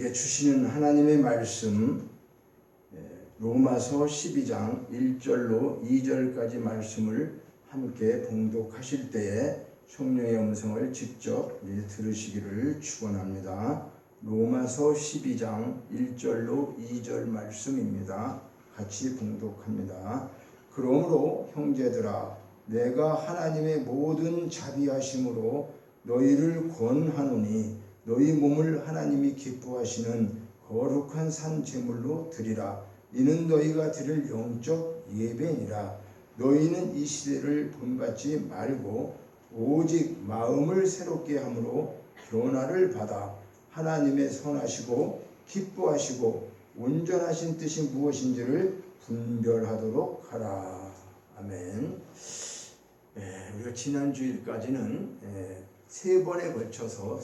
우리에게 주시는 하나님의 말씀, 로마서 12장 1절로 2절까지 말씀을 함께 봉독하실 때에 성령의 음성을 직접 들으시기를 축원합니다. 로마서 12장 1절로 2절 말씀입니다. 같이 봉독합니다. 그러므로 형제들아, 내가 하나님의 모든 자비하심으로 너희를 권하노니 너희 몸을 하나님이 기뻐하시는 거룩한 산 제물로 드리라. 이는 너희가 드릴 영적 예배니라. 너희는 이 시대를 본받지 말고 오직 마음을 새롭게 함으로 변화를 받아 하나님의 선하시고 기뻐하시고 온전하신 뜻이 무엇인지를 분별하도록 하라. 아멘. 우리가 지난 주일까지는 세 번에 걸쳐서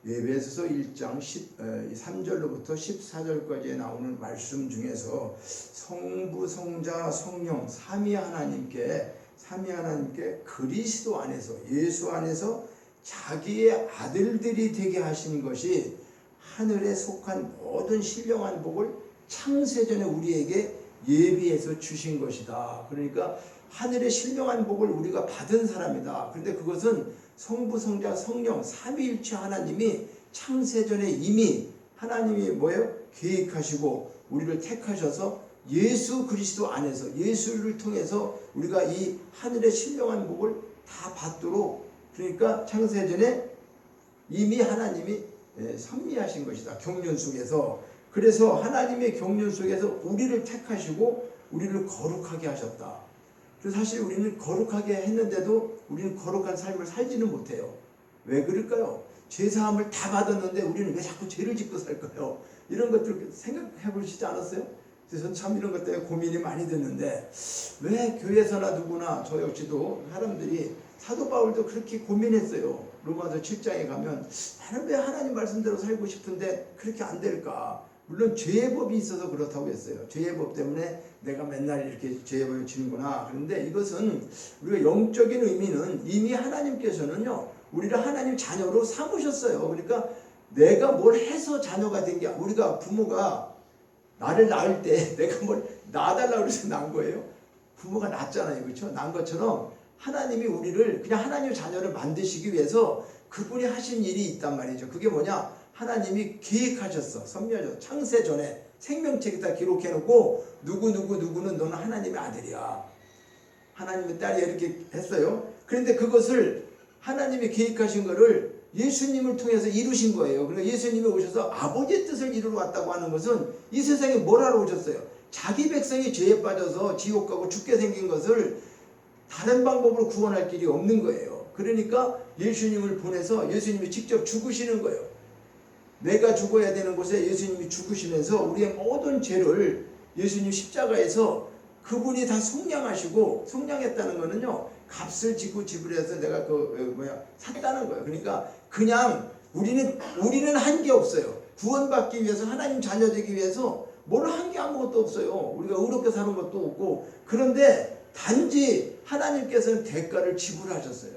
에베소서 1장 3절로부터 14절까지 나오는 말씀 중에서 성부, 성자, 성령 삼위 하나님께 그리스도 안에서, 예수 안에서 자기의 아들들이 되게 하신 것이 하늘에 속한 모든 신령한 복을 창세전에 우리에게 예비해서 주신 것이다. 그러니까 하늘의 신령한 복을 우리가 받은 사람이다. 그런데 그것은 성부, 성자, 성령 삼위일체 하나님이 창세전에 이미 하나님이 계획하시고 우리를 택하셔서 예수 그리스도 안에서, 예수를 통해서 우리가 이 하늘의 신령한 복을 다 받도록, 그러니까 창세전에 이미 하나님이 섭리하신 것이다. 경륜 속에서. 그래서 하나님의 경륜 속에서 우리를 택하시고 우리를 거룩하게 하셨다. 그래서 사실 우리는 거룩하게 했는데도 우리는 거룩한 삶을 살지는 못해요. 왜 그럴까요? 죄사함을 다 받았는데 우리는 왜 자꾸 죄를 짓고 살까요? 이런 것들 생각해 보시지 않았어요? 그래서 참 이런 것 때문에 고민이 많이 드는데, 왜 교회에서나 누구나 저 역시도 사람들이, 사도 바울도 그렇게 고민했어요. 로마서 7장에 가면 나는 왜 하나님 말씀대로 살고 싶은데 그렇게 안 될까? 물론 죄의 법이 있어서 그렇다고 했어요. 죄의 법 때문에 내가 맨날 이렇게 죄의 법을 지는구나. 그런데 이것은 우리가 영적인 의미는 이미 하나님께서는요, 우리를 하나님 자녀로 삼으셨어요. 그러니까 내가 뭘 해서 자녀가 된 게, 우리가 부모가 나를 낳을 때 내가 뭘 낳아달라고 해서 낳은 거예요. 부모가 낳았잖아요. 그렇죠? 낳은 것처럼 하나님이 우리를 그냥 하나님의 자녀를 만드시기 위해서 그분이 하신 일이 있단 말이죠. 그게 뭐냐? 하나님이 계획하셨어. 섭리하셨어. 창세전에 생명책에다 기록해놓고 누구는 너는 하나님의 아들이야, 하나님의 딸이야, 이렇게 했어요. 그런데 그것을 하나님이 계획하신 거를 예수님을 통해서 이루신 거예요. 그러니까 예수님이 오셔서 아버지의 뜻을 이루러 왔다고 하는 것은 이 세상에 뭘 하러 오셨어요? 자기 백성이 죄에 빠져서 지옥 가고 죽게 생긴 것을 다른 방법으로 구원할 길이 없는 거예요. 그러니까 예수님을 보내서 예수님이 직접 죽으시는 거예요. 내가 죽어야 되는 곳에 예수님이 죽으시면서 우리의 모든 죄를 예수님 십자가에서 그분이 다 속량하시고, 속량했다는 거는요, 값을 지고 지불해서 내가 샀다는 거예요. 그러니까 그냥 우리는 한 게 없어요. 구원받기 위해서, 하나님 자녀 되기 위해서 뭘 한 게 아무것도 없어요. 우리가 의롭게 사는 것도 없고. 그런데 단지 하나님께서는 대가를 지불하셨어요.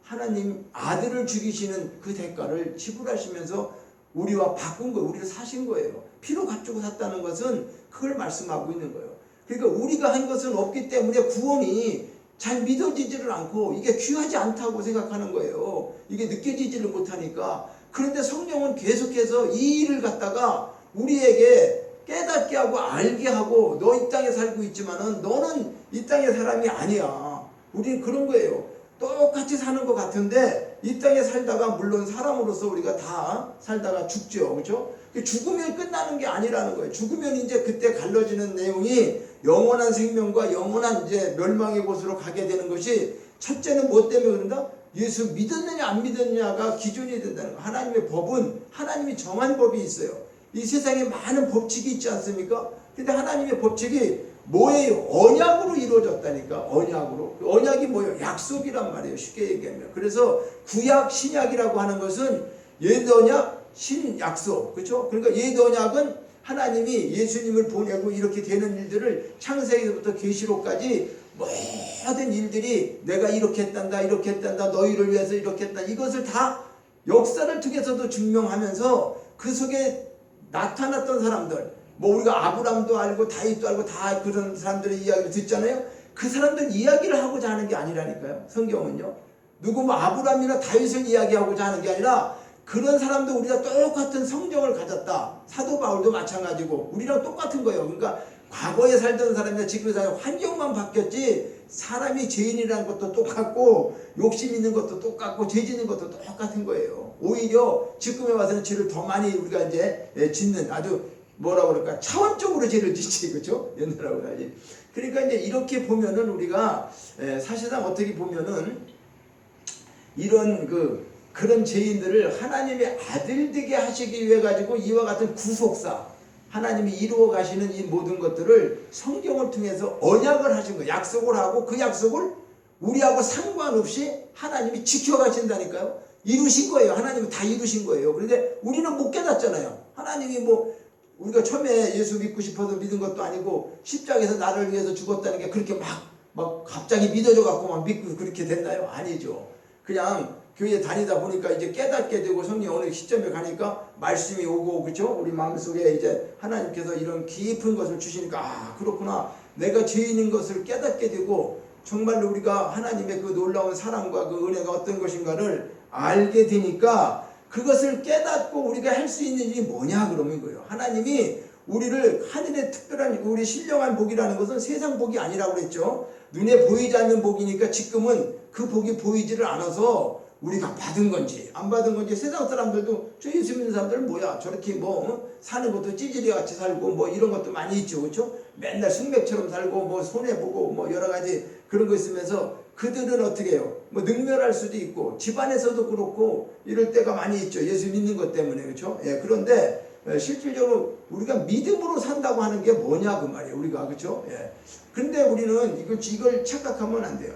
하나님 아들을 죽이시는 그 대가를 지불하시면서 우리와 바꾼 거예요. 우리를 사신 거예요. 피로 값주고 샀다는 것은 그걸 말씀하고 있는 거예요. 그러니까 우리가 한 것은 없기 때문에 구원이 잘 믿어지지를 않고 이게 귀하지 않다고 생각하는 거예요. 이게 느껴지지를 못하니까. 그런데 성령은 계속해서 이 일을 갖다가 우리에게 깨닫게 하고 알게 하고, 너 이 땅에 살고 있지만은 너는 이 땅의 사람이 아니야. 우리는 그런 거예요. 똑같이 사는 것 같은데 이 땅에 살다가, 물론 사람으로서 우리가 다 살다가 죽죠. 그렇죠? 죽으면 끝나는 게 아니라는 거예요. 죽으면 이제 그때 갈라지는 내용이 영원한 생명과 영원한 이제 멸망의 곳으로 가게 되는 것이, 첫째는 뭐 때문에 그런가? 예수 믿었느냐 안 믿었느냐가 기준이 된다는 거예요. 하나님의 법은 하나님이 정한 법이 있어요. 이 세상에 많은 법칙이 있지 않습니까? 근데 하나님의 법칙이 뭐예요? 언약으로 이루어졌다니까. 언약으로. 언약이 뭐예요? 약속이란 말이에요. 쉽게 얘기하면. 그래서 구약, 신약이라고 하는 것은 옛 언약, 신약속. 그렇죠? 그러니까 옛 언약은 하나님이 예수님을 보내고 이렇게 되는 일들을 창세기부터 계시록까지 모든 일들이 내가 이렇게 했단다, 너희를 위해서 이렇게 했다, 이것을 다 역사를 통해서도 증명하면서 그 속에 나타났던 사람들, 뭐 우리가 아브람도 알고 다윗도 알고 다 그런 사람들의 이야기를 듣잖아요. 그 사람들 이야기를 하고자 하는 게 아니라니까요. 성경은요. 누구 뭐 아브람이나 다윗을 이야기하고자 하는 게 아니라 그런 사람도 우리가 똑같은 성정을 가졌다. 사도 바울도 마찬가지고 우리랑 똑같은 거예요. 그러니까 과거에 살던 사람이나 지금 사는 환경만 바뀌었지 사람이 죄인이라는 것도 똑같고 욕심 있는 것도 똑같고 죄 짓는 것도 똑같은 거예요. 오히려 지금에 와서는 죄를 더 많이 우리가 이제 짓는 아주 뭐라 그럴까 차원적으로 죄를 짓지 그렇죠? 옛날하고 달리. 그러니까 이제 이렇게 보면은 우리가 사실상 어떻게 보면은 이런 그런 죄인들을 하나님의 아들 되게 하시기 위해 가지고 이와 같은 구속사 하나님이 이루어 가시는 이 모든 것들을 성경을 통해서 언약을 하신 거예요. 약속을 하고 그 약속을 우리하고 상관없이 하나님이 지켜가신다니까요. 이루신 거예요. 하나님이 다 이루신 거예요. 그런데 우리는 못 깨닫잖아요. 하나님이 뭐 우리가 처음에 예수 믿고 싶어서 믿은 것도 아니고 십자가에서 나를 위해서 죽었다는 게 그렇게 막 갑자기 믿어져 갖고 막 믿고 그렇게 됐나요? 아니죠. 그냥 교회 다니다 보니까 이제 깨닫게 되고 성령 어느 시점에 가니까 말씀이 오고 그렇죠? 우리 마음속에 이제 하나님께서 이런 깊은 것을 주시니까 아 그렇구나. 내가 죄인인 것을 깨닫게 되고 정말로 우리가 하나님의 그 놀라운 사랑과 그 은혜가 어떤 것인가를 알게 되니까 그것을 깨닫고 우리가 할 수 있는 일이 뭐냐 그러면 거예요. 하나님이 우리를 하늘의 특별한 우리 신령한 복이라는 것은 세상 복이 아니라고 그랬죠. 눈에 보이지 않는 복이니까 지금은 그 복이 보이지를 않아서 우리가 받은 건지 안 받은 건지 세상 사람들도 저 예수 믿는 사람들은 뭐야 저렇게 뭐 사는 것도 찌질이 같이 살고 뭐 이런 것도 많이 있죠. 그렇죠? 맨날 숙맥처럼 살고 뭐 손해보고 뭐 여러 가지 그런 거 있으면서 그들은 어떻게 해요? 뭐 능멸할 수도 있고 집안에서도 그렇고 이럴 때가 많이 있죠. 예수 믿는 것 때문에 그렇죠? 예, 그런데 실질적으로 우리가 믿음으로 산다고 하는 게 뭐냐 그 말이에요. 우리가 그렇죠? 예. 근데 우리는 이걸 착각하면 안 돼요.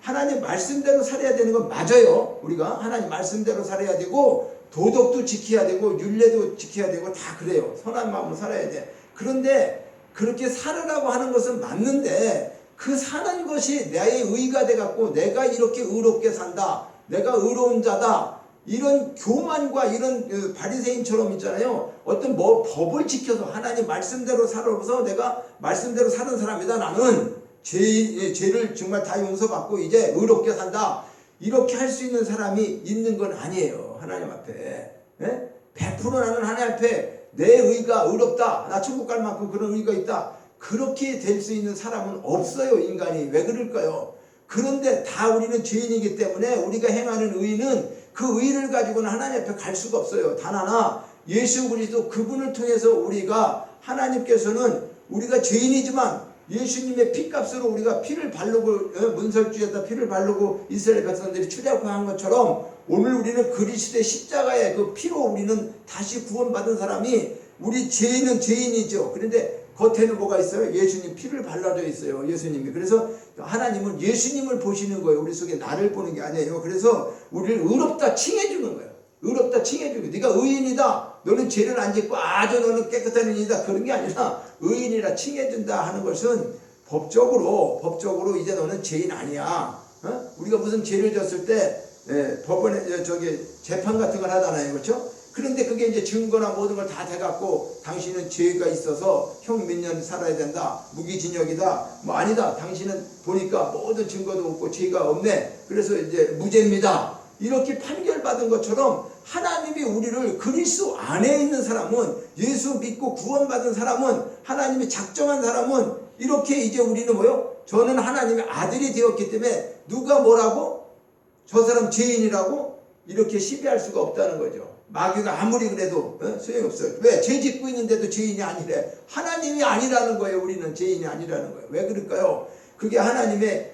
하나님 말씀대로 살아야 되는 건 맞아요. 우리가 하나님 말씀대로 살아야 되고 도덕도 지켜야 되고 율례도 지켜야 되고 다 그래요. 선한 마음으로 살아야 돼. 그런데 그렇게 살으라고 하는 것은 맞는데 그 사는 것이 나의 의가 돼갖고 내가 이렇게 의롭게 산다. 내가 의로운 자다. 이런 교만과 이런 바리새인처럼 있잖아요. 어떤 법을 지켜서 하나님 말씀대로 살아서 내가 말씀대로 사는 사람이다. 나는 죄를 정말 다 용서받고 이제 의롭게 산다. 이렇게 할 수 있는 사람이 있는 건 아니에요. 하나님 앞에. 100% 나는 하나님 앞에 내 의가 의롭다. 나 천국 갈 만큼 그런 의가 있다. 그렇게 될 수 있는 사람은 없어요. 인간이. 왜 그럴까요? 그런데 다 우리는 죄인이기 때문에 우리가 행하는 의는 그 의를 가지고는 하나님 앞에 갈 수가 없어요. 단 하나 예수 그리스도 그분을 통해서 우리가 하나님께서는 우리가 죄인이지만 예수님의 피값으로 우리가 피를 바르고 문설주에다 피를 바르고 이스라엘 백성들이 출애굽한 것처럼 오늘 우리는 그리스도의 십자가의 그 피로 우리는 다시 구원받은 사람이 우리 죄인은 죄인이죠. 그런데 겉에는 뭐가 있어요? 예수님 피를 발라져 있어요. 예수님이. 그래서 하나님은 예수님을 보시는 거예요. 우리 속에 나를 보는 게 아니에요. 그래서 우리를 의롭다 칭해주는 거예요. 의롭다 칭해주는 거예요. 네가 의인이다. 너는 죄를 안 짓고 아주 너는 깨끗한 의인이다. 그런 게 아니라 의인이라 칭해준다 하는 것은 법적으로 이제 너는 죄인 아니야. 우리가 무슨 죄를 졌을 때 법원에 재판 같은 걸 하잖아요. 그렇죠? 그런데 그게 이제 증거나 모든 걸 다 돼갖고 당신은 죄가 있어서 형 몇 년 살아야 된다. 무기징역이다. 뭐 아니다. 당신은 보니까 모든 증거도 없고 죄가 없네. 그래서 이제 무죄입니다. 이렇게 판결받은 것처럼 하나님이 우리를 그리스도 안에 있는 사람은 예수 믿고 구원받은 사람은 하나님이 작정한 사람은 이렇게 이제 우리는 뭐요? 저는 하나님의 아들이 되었기 때문에 누가 뭐라고? 저 사람 죄인이라고? 이렇게 시비할 수가 없다는 거죠. 마귀가 아무리 그래도 소용없어요. 왜? 죄 짓고 있는데도 죄인이 아니래. 하나님이 아니라는 거예요. 우리는 죄인이 아니라는 거예요. 왜 그럴까요? 그게 하나님의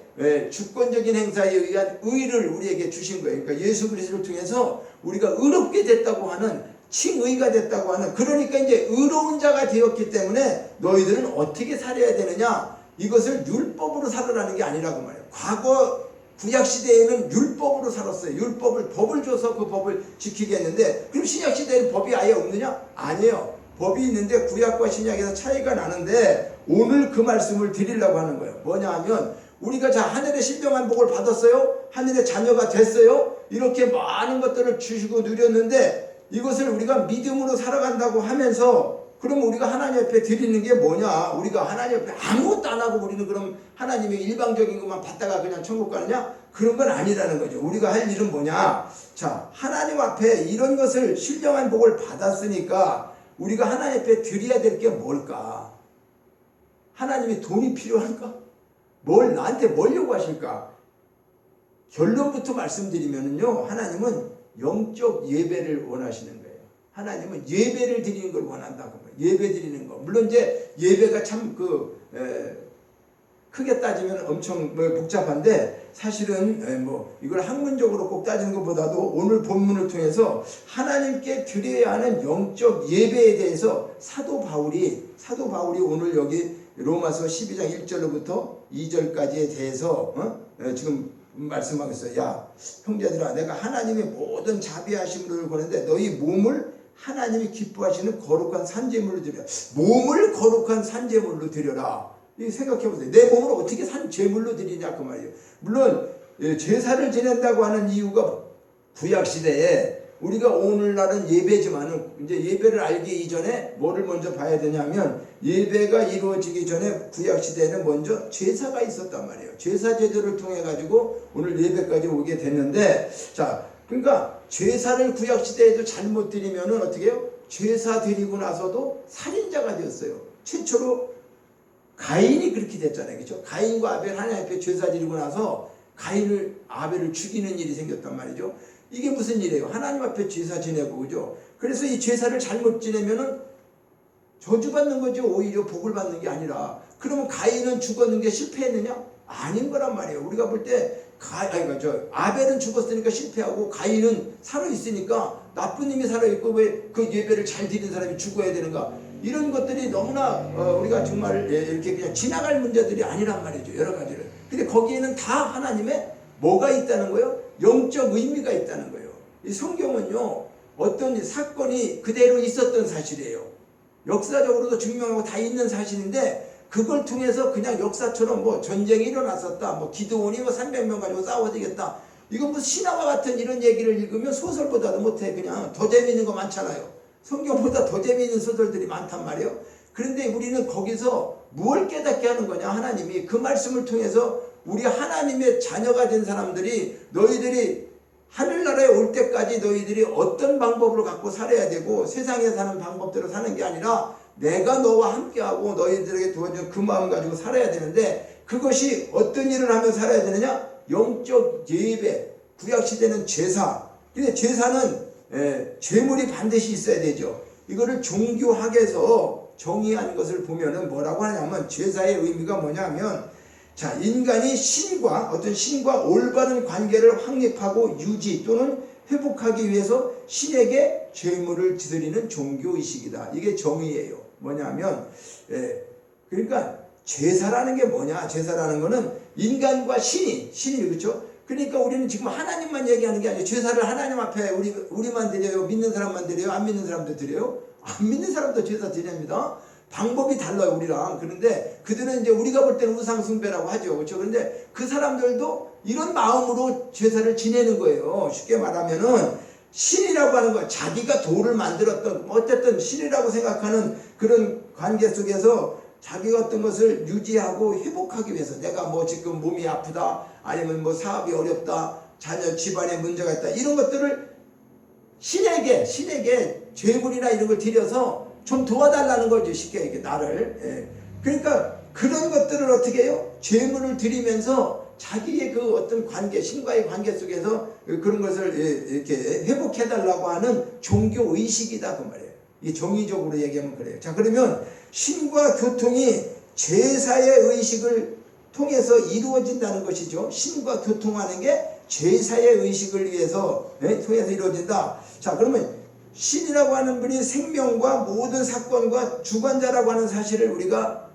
주권적인 행사에 의한 의를 우리에게 주신 거예요. 그러니까 예수 그리스도를 통해서 우리가 의롭게 됐다고 하는 칭의가 됐다고 하는 그러니까 이제 의로운 자가 되었기 때문에 너희들은 어떻게 살아야 되느냐? 이것을 율법으로 살으라는 게 아니라고 말해요. 과거 구약시대에는 율법으로 살았어요. 법을 줘서 그 법을 지키게 했는데 그럼 신약시대에는 법이 아예 없느냐? 아니에요. 법이 있는데 구약과 신약에서 차이가 나는데 오늘 그 말씀을 드리려고 하는 거예요. 뭐냐 하면 우리가 자 하늘의 신령한 복을 받았어요. 하늘의 자녀가 됐어요. 이렇게 많은 것들을 주시고 누렸는데 이것을 우리가 믿음으로 살아간다고 하면서 그럼 우리가 하나님 앞에 드리는 게 뭐냐? 우리가 하나님 앞에 아무것도 안 하고 우리는 그럼 하나님의 일방적인 것만 받다가 그냥 천국 가느냐? 그런 건 아니라는 거죠. 우리가 할 일은 뭐냐? 자, 하나님 앞에 이런 것을 신령한 복을 받았으니까 우리가 하나님 앞에 드려야 될 게 뭘까? 하나님이 돈이 필요할까? 나한테 뭘 요구하실까? 결론부터 말씀드리면요, 하나님은 영적 예배를 원하시는 거예요. 하나님은 예배를 드리는 걸 원한다고 봐요. 예배 드리는 거. 물론 이제 예배가 참 크게 따지면 엄청 복잡한데 사실은 이걸 학문적으로 꼭 따지는 것보다도 오늘 본문을 통해서 하나님께 드려야 하는 영적 예배에 대해서 사도 바울이 오늘 여기 로마서 12장 1절로부터 2절까지에 대해서 지금 말씀하고 있어요. 야, 형제들아, 내가 하나님의 모든 자비하심을 거는데 너희 몸을 하나님이 기뻐하시는 거룩한 산제물로 드려. 몸을 거룩한 산제물로 드려라. 생각해보세요. 내 몸을 어떻게 산제물로 드리냐 그 말이에요. 물론 제사를 지낸다고 하는 이유가 구약시대에 우리가 오늘날은 예배지만은 이제 예배를 알기 이전에 뭐를 먼저 봐야 되냐면 예배가 이루어지기 전에 구약시대에는 먼저 제사가 있었단 말이에요. 제사 제도를 통해 가지고 오늘 예배까지 오게 됐는데, 자, 그러니까 제사를 구약시대에도 잘못 드리면은 어떻게 해요? 제사 드리고 나서도 살인자가 되었어요. 최초로 가인이 그렇게 됐잖아요. 그렇죠? 가인과 아벨 하나님 앞에 제사 드리고 나서 아벨을 죽이는 일이 생겼단 말이죠. 이게 무슨 일이에요? 하나님 앞에 제사 지내고, 그죠? 그래서 이 제사를 잘못 지내면은 저주받는 거죠. 오히려 복을 받는 게 아니라. 그러면 가인은 죽었는 게 실패했느냐? 아닌 거란 말이에요. 우리가 볼 때 아벨은 죽었으니까 실패하고 가인은 살아있으니까 나쁜 놈이 살아있고 왜 그 예배를 잘 드리는 사람이 죽어야 되는가? 이런 것들이 너무나 우리가 정말 이렇게 그냥 지나갈 문제들이 아니란 말이죠. 여러 가지를. 근데 거기에는 다 하나님의 뭐가 있다는 거예요? 영적 의미가 있다는 거예요. 이 성경은요, 어떤 사건이 그대로 있었던 사실이에요. 역사적으로도 증명하고 다 있는 사실인데 그걸 통해서 그냥 역사처럼 전쟁이 일어났었다, 기드온이 300명 가지고 싸워야 되겠다, 이건 무슨 신화와 같은 이런 얘기를 읽으면 소설보다도 못해. 그냥 더 재미있는 거 많잖아요. 성경보다 더 재미있는 소설들이 많단 말이에요. 그런데 우리는 거기서 무엇을 깨닫게 하는 거냐? 하나님이 그 말씀을 통해서 우리 하나님의 자녀가 된 사람들이 너희들이 하늘나라에 올 때까지 너희들이 어떤 방법으로 갖고 살아야 되고 세상에 사는 방법대로 사는 게 아니라 내가 너와 함께하고 너희들에게 주어진 그 마음 가지고 살아야 되는데 그것이 어떤 일을 하며 살아야 되느냐? 영적 예배, 구약시대는 제사. 근데 제사는 제물이 반드시 있어야 되죠. 이거를 종교학에서 정의한 것을 보면은 뭐라고 하냐면 제사의 의미가 뭐냐면, 자, 인간이 어떤 신과 올바른 관계를 확립하고 유지 또는 회복하기 위해서 신에게 제물을 드리는 종교의식이다. 이게 정의예요. 뭐냐면, 그러니까 제사라는 게 뭐냐? 제사라는 거는 인간과 신이 그렇죠? 그러니까 우리는 지금 하나님만 얘기하는 게 아니에요. 제사를 하나님 앞에 우리만 드려요? 믿는 사람만 드려요? 안 믿는 사람도 드려요? 안 믿는 사람도 제사 드립니다. 방법이 달라요, 우리랑. 그런데 그들은 이제 우리가 볼 때는 우상숭배라고 하죠. 그렇죠? 그런데 그 사람들도 이런 마음으로 제사를 지내는 거예요. 쉽게 말하면은 신이라고 하는 거, 자기가 돌을 만들었던, 어쨌든 신이라고 생각하는 그런 관계 속에서 자기가 어떤 것을 유지하고 회복하기 위해서, 내가 지금 몸이 아프다, 아니면 사업이 어렵다, 자녀 집안에 문제가 있다, 이런 것들을 신에게 죄물이나 이런 걸 드려서 좀 도와달라는 거죠. 쉽게 이렇게 나를. 그러니까 그런 것들을 어떻게 해요? 죄물을 드리면서 자기의 그 어떤 관계, 신과의 관계 속에서 그런 것을 이렇게 회복해달라고 하는 종교 의식이다 그 말이에요. 이게 정의적으로 얘기하면 그래요. 자, 그러면 신과 교통이 제사의 의식을 통해서 이루어진다는 것이죠. 신과 교통하는 게 제사의 의식을 위해서 통해서 이루어진다. 자, 그러면 신이라고 하는 분이 생명과 모든 사건과 주관자라고 하는 사실을 우리가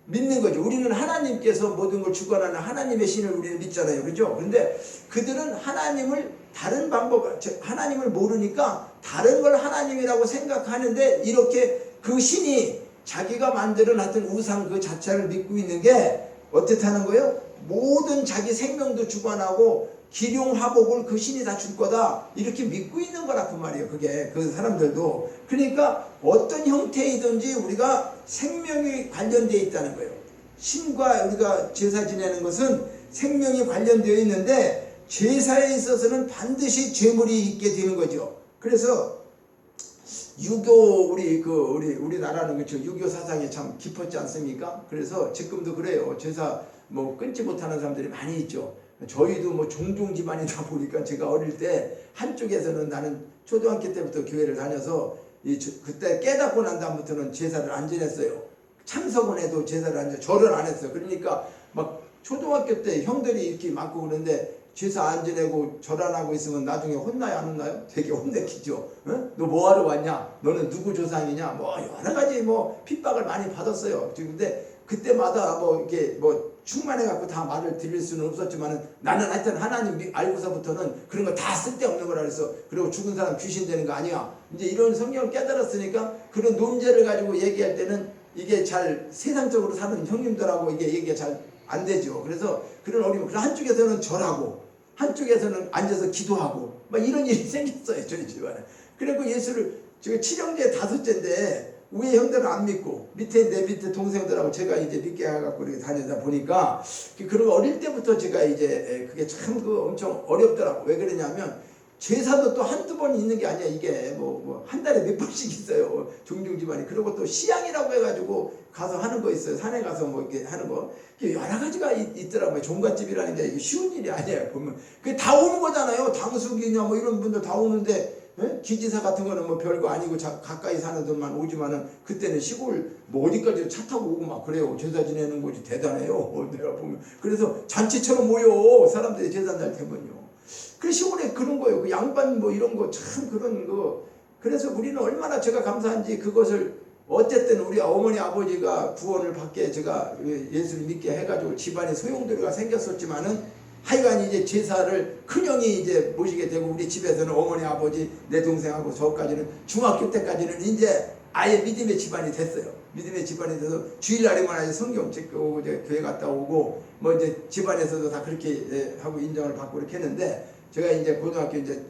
믿는 거죠. 우리는 하나님께서 모든 걸 주관하는 하나님의 신을 우리는 믿잖아요. 그렇죠? 그런데 그들은 하나님을 다른 방법, 하나님을 모르니까 다른 걸 하나님이라고 생각하는데 이렇게 그 신이 자기가 만들어 놨던 우상 그 자체를 믿고 있는 게 어떻다는 거예요? 모든 자기 생명도 주관하고 기륭화복을 그 신이 다 줄 거다 이렇게 믿고 있는 거라 그 말이에요. 그게 그 사람들도. 그러니까 어떤 형태이든지 우리가 생명이 관련되어 있다는 거예요. 신과 우리가 제사 지내는 것은 생명이 관련되어 있는데 제사에 있어서는 반드시 제물이 있게 되는 거죠. 그래서 유교 우리나라는 그렇죠. 유교 사상이 참 깊었지 않습니까? 그래서 지금도 그래요. 제사 뭐 끊지 못하는 사람들이 많이 있죠. 저희도 뭐 종종 집안이다 보니까 제가 어릴 때 한쪽에서는 나는 초등학교 때부터 교회를 다녀서 그때 깨닫고 난 다음부터는 제사를 안 지냈어요. 참석은 해도 제사를 안 지, 절을 안 했어요. 그러니까 막 초등학교 때 형들이 이렇게 많고 그런데 제사 안 지내고 절 안 하고 있으면 나중에 혼나요 안 혼나요? 되게 혼내키죠. 응? 너 뭐하러 왔냐? 너는 누구 조상이냐? 뭐 여러 가지 뭐 핍박을 많이 받았어요. 근데 그때마다 뭐 이렇게 뭐 충만해갖고 다 말을 드릴 수는 없었지만은 나는 하여튼 하나님 알고서부터는 그런 거 다 쓸데없는 거라 그래서 그리고 죽은 사람 귀신 되는 거 아니야. 이제 이런 성경을 깨달았으니까 그런 논제를 가지고 얘기할 때는 이게 잘 세상적으로 사는 형님들하고 이게 얘기가 잘 안 되죠. 그래서 그런 어려움. 그래서 한쪽에서는 절하고 한쪽에서는 앉아서 기도하고 막 이런 일이 생겼어요. 저희 집안에. 그리고 예수를 지금 칠형제 다섯째인데 위에 형들은 안 믿고 내 밑에 동생들하고 제가 이제 믿게 해갖고 이렇게 다니다 보니까 그런 어릴 때부터 제가 이제 그게 참 엄청 어렵더라고. 왜 그러냐면 제사도 또 한두 번 있는 게 아니야. 이게 뭐 한 달에 몇 번씩 있어요. 종종 집안이. 그리고 또 시향이라고 해가지고 가서 하는 거 있어요. 산에 가서 뭐 이렇게 하는 거. 여러 가지가 있더라고요. 종갓집이라는 게 쉬운 일이 아니에요. 보면 그게 다 오는 거잖아요. 당숙이냐 뭐 이런 분들 다 오는데 기지사 같은 거는 뭐 별거 아니고 가까이 사는 분만 오지만은 그때는 시골 뭐 어디까지 차 타고 오고 막 그래요. 제사 지내는 곳이 대단해요. 내가 보면. 그래서 잔치처럼 모여. 사람들이 제사날 되면요. 그 시골에 그런 거예요. 그 양반 뭐 이런 거 참 그런 거. 그래서 우리는 얼마나 제가 감사한지 그것을 어쨌든 우리 어머니 아버지가 구원을 받게 제가 예수를 믿게 해가지고 집안에 소용돌이가 생겼었지만은 하여간 이제 제사를 큰형이 이제 모시게 되고 우리 집에서는 어머니 아버지 내 동생하고 저까지는 중학교 때까지는 이제 아예 믿음의 집안이 됐어요. 믿음의 집안이 돼서 주일날에만 아예 성경 찍고 이제 교회 갔다 오고 뭐 이제 집안에서도 다 그렇게 하고 인정을 받고 이렇게 했는데 제가 이제 고등학교 이제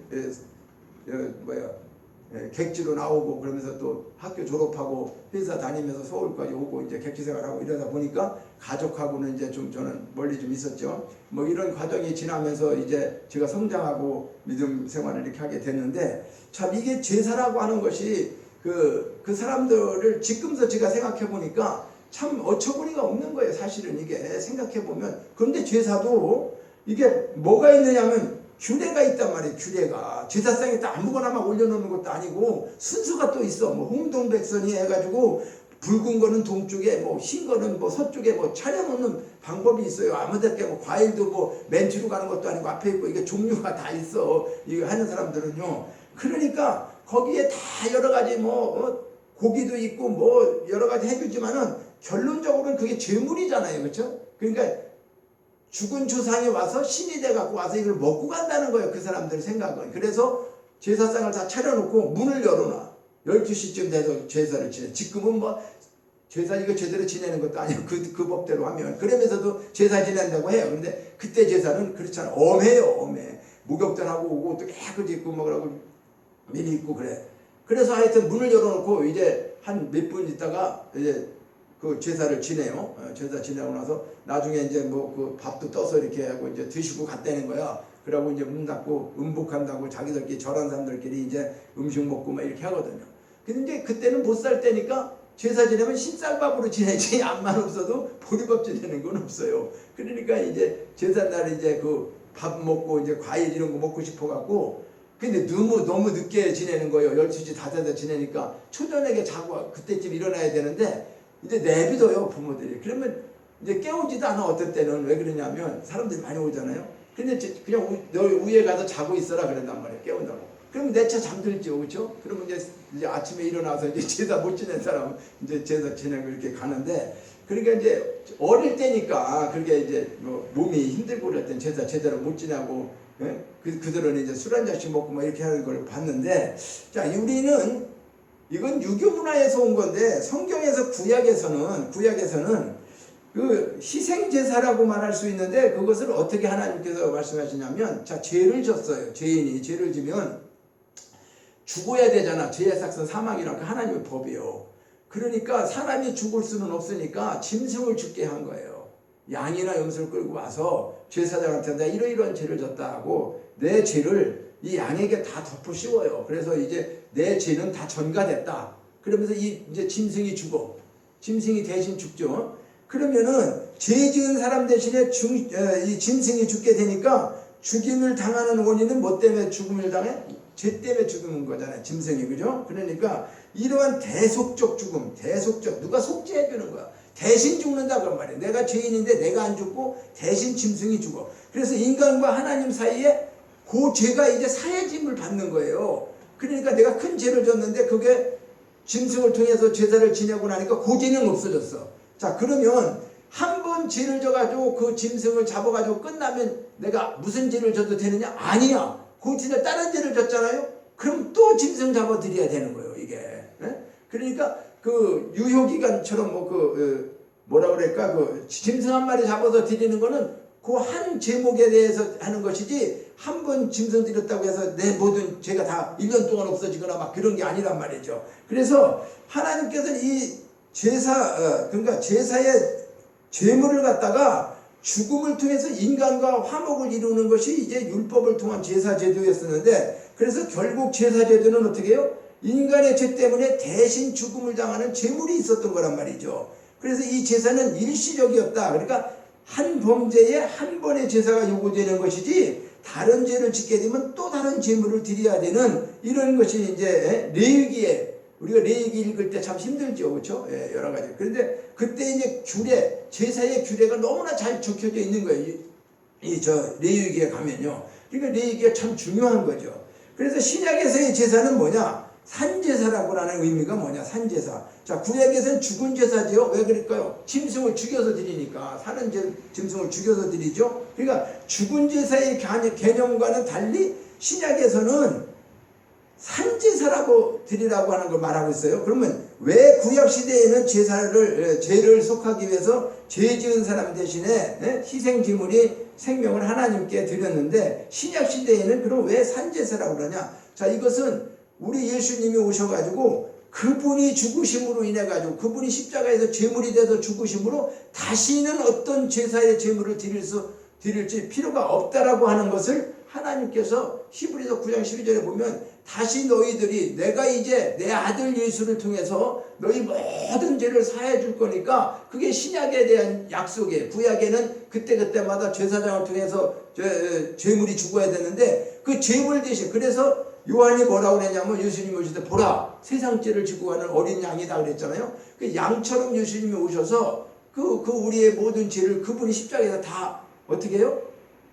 객지로 나오고 그러면서 또 학교 졸업하고 회사 다니면서 서울까지 오고 이제 객지 생활하고 이러다 보니까 가족하고는 이제 좀 저는 멀리 좀 있었죠. 뭐 이런 과정이 지나면서 이제 제가 성장하고 믿음 생활을 이렇게 하게 됐는데 참 이게 제사라고 하는 것이 그 사람들을 지금서 제가 생각해 보니까 참 어처구니가 없는 거예요. 사실은 이게 생각해 보면. 그런데 제사도 이게 뭐가 있느냐면 규례가 있단 말이에요. 규례가 제사상에 딱 아무거나 막 올려놓는 것도 아니고 순서가 또 있어. 뭐 홍동백선이 해가지고 붉은 거는 동쪽에 뭐 흰 거는 뭐 서쪽에 뭐 차려놓는 방법이 있어요. 아무데게 뭐 과일도 뭐 맨 뒤로 가는 것도 아니고 앞에 있고 이게 종류가 다 있어. 이거 하는 사람들은요. 그러니까 거기에 다 여러 가지 뭐 고기도 있고 뭐 여러 가지 해주지만은 결론적으로는 그게 제물이잖아요. 그렇죠? 그러니까 죽은 조상이 와서 신이 돼갖고 와서 이걸 먹고 간다는 거예요. 그 사람들 생각은. 그래서 제사상을 다 차려놓고 문을 열어놔. 12시쯤 돼서 제사를 지내. 지금은 뭐 제사 이거 제대로 지내는 것도 아니고 그 법대로 하면 그러면서도 제사 지낸다고 해요. 근데 그때 제사는 그렇잖아. 엄해요. 엄해. 목욕전하고 오고 또 깨끗이 입고 먹으라고 미리 입고 그래. 그래서 하여튼 문을 열어놓고 이제 한 몇 분 있다가 이제 그 제사를 지내요. 제사 지내고 나서 나중에 이제 뭐 그 밥도 떠서 이렇게 하고 이제 드시고 갔다는 거야. 그러고 이제 문 닫고 음복한다고 자기들끼리 절한 사람들끼리 이제 음식 먹고 막 이렇게 하거든요. 근데 그때는 못 살 때니까 제사 지내면 신쌀밥으로 지내지 암만 없어도 보리밥 지내는 건 없어요. 그러니까 이제 제사날 이제 그 밥 먹고 이제 과일 이런 거 먹고 싶어 갖고 근데 너무 늦게 지내는 거예요. 12시 다 돼서 지내니까 초저녁에 자고 그때쯤 일어나야 되는데 이제 내비둬요 부모들이. 그러면 이제 깨우지도 않아. 어떨 때는. 왜 그러냐면 사람들이 많이 오잖아요. 근데 그냥 너 위에 가서 자고 있어라 그런단 말이에요. 깨운다고. 그러면 내 차 잠들죠. 그렇죠? 그러면 이제 아침에 일어나서 이제 제사 못 지낸 사람은 이제 제사 지내고 이렇게 가는데 그러니까 이제 어릴 때니까 그게 이제 뭐 몸이 힘들고 그럴 땐 제사 제대로 못 지내고 그들은 이제 술 한 잔씩 먹고 막 이렇게 하는 걸 봤는데 자 우리는 이건 유교 문화에서 온 건데 성경에서 구약에서는 그 희생제사라고 말할 수 있는데 그것을 어떻게 하나님께서 말씀하시냐면, 자, 죄를 졌어요. 죄인이 죄를 지면 죽어야 되잖아. 죄의 삭은 사망이라고 하나님의 법이요. 그러니까 사람이 죽을 수는 없으니까 짐승을 죽게 한 거예요. 양이나 염소를 끌고 와서 제사장한테 내가 이러이러한 죄를 졌다 하고 내 죄를 이 양에게 다 덮어 씌워요. 그래서 이제 내 죄는 다 전가됐다. 그러면서 이제 짐승이 죽어. 짐승이 대신 죽죠. 그러면은 죄 지은 사람 대신에 이 짐승이 죽게 되니까 죽임을 당하는 원인은 뭐 때문에 죽음을 당해? 죄 때문에 죽는 거잖아요. 짐승이. 그죠? 그러니까 이러한 대속적 죽음, 대속적, 누가 속죄해 주는 거야. 대신 죽는다 그런 말이에요. 내가 죄인인데 내가 안 죽고 대신 짐승이 죽어. 그래서 인간과 하나님 사이에 그 죄가 이제 사해짐을 받는 거예요. 그러니까 내가 큰 죄를 졌는데 그게 짐승을 통해서 제사를 지내고 나니까 그 죄는 없어졌어. 자, 그러면 한 번 죄를 져가지고 그 짐승을 잡아가지고 끝나면 내가 무슨 죄를 져도 되느냐? 아니야. 그 뒤에 다른 죄를 졌잖아요. 그럼 또 짐승 잡아드려야 되는 거예요, 이게. 예? 그러니까 그 유효기간처럼 뭐라 그럴까, 그 짐승 한 마리 잡아서 드리는 거는 그 한 제목에 대해서 하는 것이지, 한 번 짐승 드렸다고 해서 내 모든 죄가 다 1년 동안 없어지거나 막 그런 게 아니란 말이죠. 그래서 하나님께서는 이 그러니까 제사의 죄물을 갖다가 죽음을 통해서 인간과 화목을 이루는 것이 이제 율법을 통한 제사 제도였었는데, 그래서 결국 제사 제도는 어떻게 해요? 인간의 죄 때문에 대신 죽음을 당하는 제물이 있었던 거란 말이죠. 그래서 이 제사는 일시적이었다. 그러니까 한 범죄에 한 번의 제사가 요구되는 것이지, 다른 죄를 짓게 되면 또 다른 제물을 드려야 되는 이런 것이 이제 레위기에, 우리가 레위기 읽을 때 참 힘들죠. 그렇죠? 예, 여러 가지. 그런데 그때 이제 규례, 제사의 규례가 너무나 잘 적혀져 있는 거예요. 레위기에 가면요. 그러니까 레위기가 참 중요한 거죠. 그래서 신약에서의 제사는 뭐냐? 산제사라고 하는 의미가 뭐냐? 산제사. 자, 구약에서는 죽은 제사죠. 왜 그럴까요? 짐승을 죽여서 드리니까. 사는 짐승을 죽여서 드리죠. 그러니까 죽은 제사의 개념과는 달리 신약에서는 산제사라고 드리라고 하는 걸 말하고 있어요. 그러면 왜 구약시대에는 죄를 속하기 위해서 죄 지은 사람 대신에 희생제물이 생명을 하나님께 드렸는데, 신약시대에는 그럼 왜 산제사라고 그러냐? 자, 이것은 우리 예수님이 오셔가지고 그분이 죽으심으로 인해가지고 그분이 십자가에서 제물이 돼서 죽으심으로 다시는 어떤 제사의 제물을 드릴지 필요가 없다라고 하는 것을 하나님께서 히브리서 9장 12절에 보면, 다시 너희들이 내가 이제 내 아들 예수를 통해서 너희 모든 죄를 사해 줄 거니까, 그게 신약에 대한 약속이에요. 구약에는 그때마다 제사장을 통해서 죄물이 죽어야 되는데 그 죄물 대신, 그래서 요한이 뭐라고 그랬냐면, 예수님이 오실 때 보라 세상 죄를 지고 가는 어린 양이다 그랬잖아요. 그 양처럼 예수님이 오셔서 그 우리의 모든 죄를 그분이 십자가에서 다 어떻게 해요?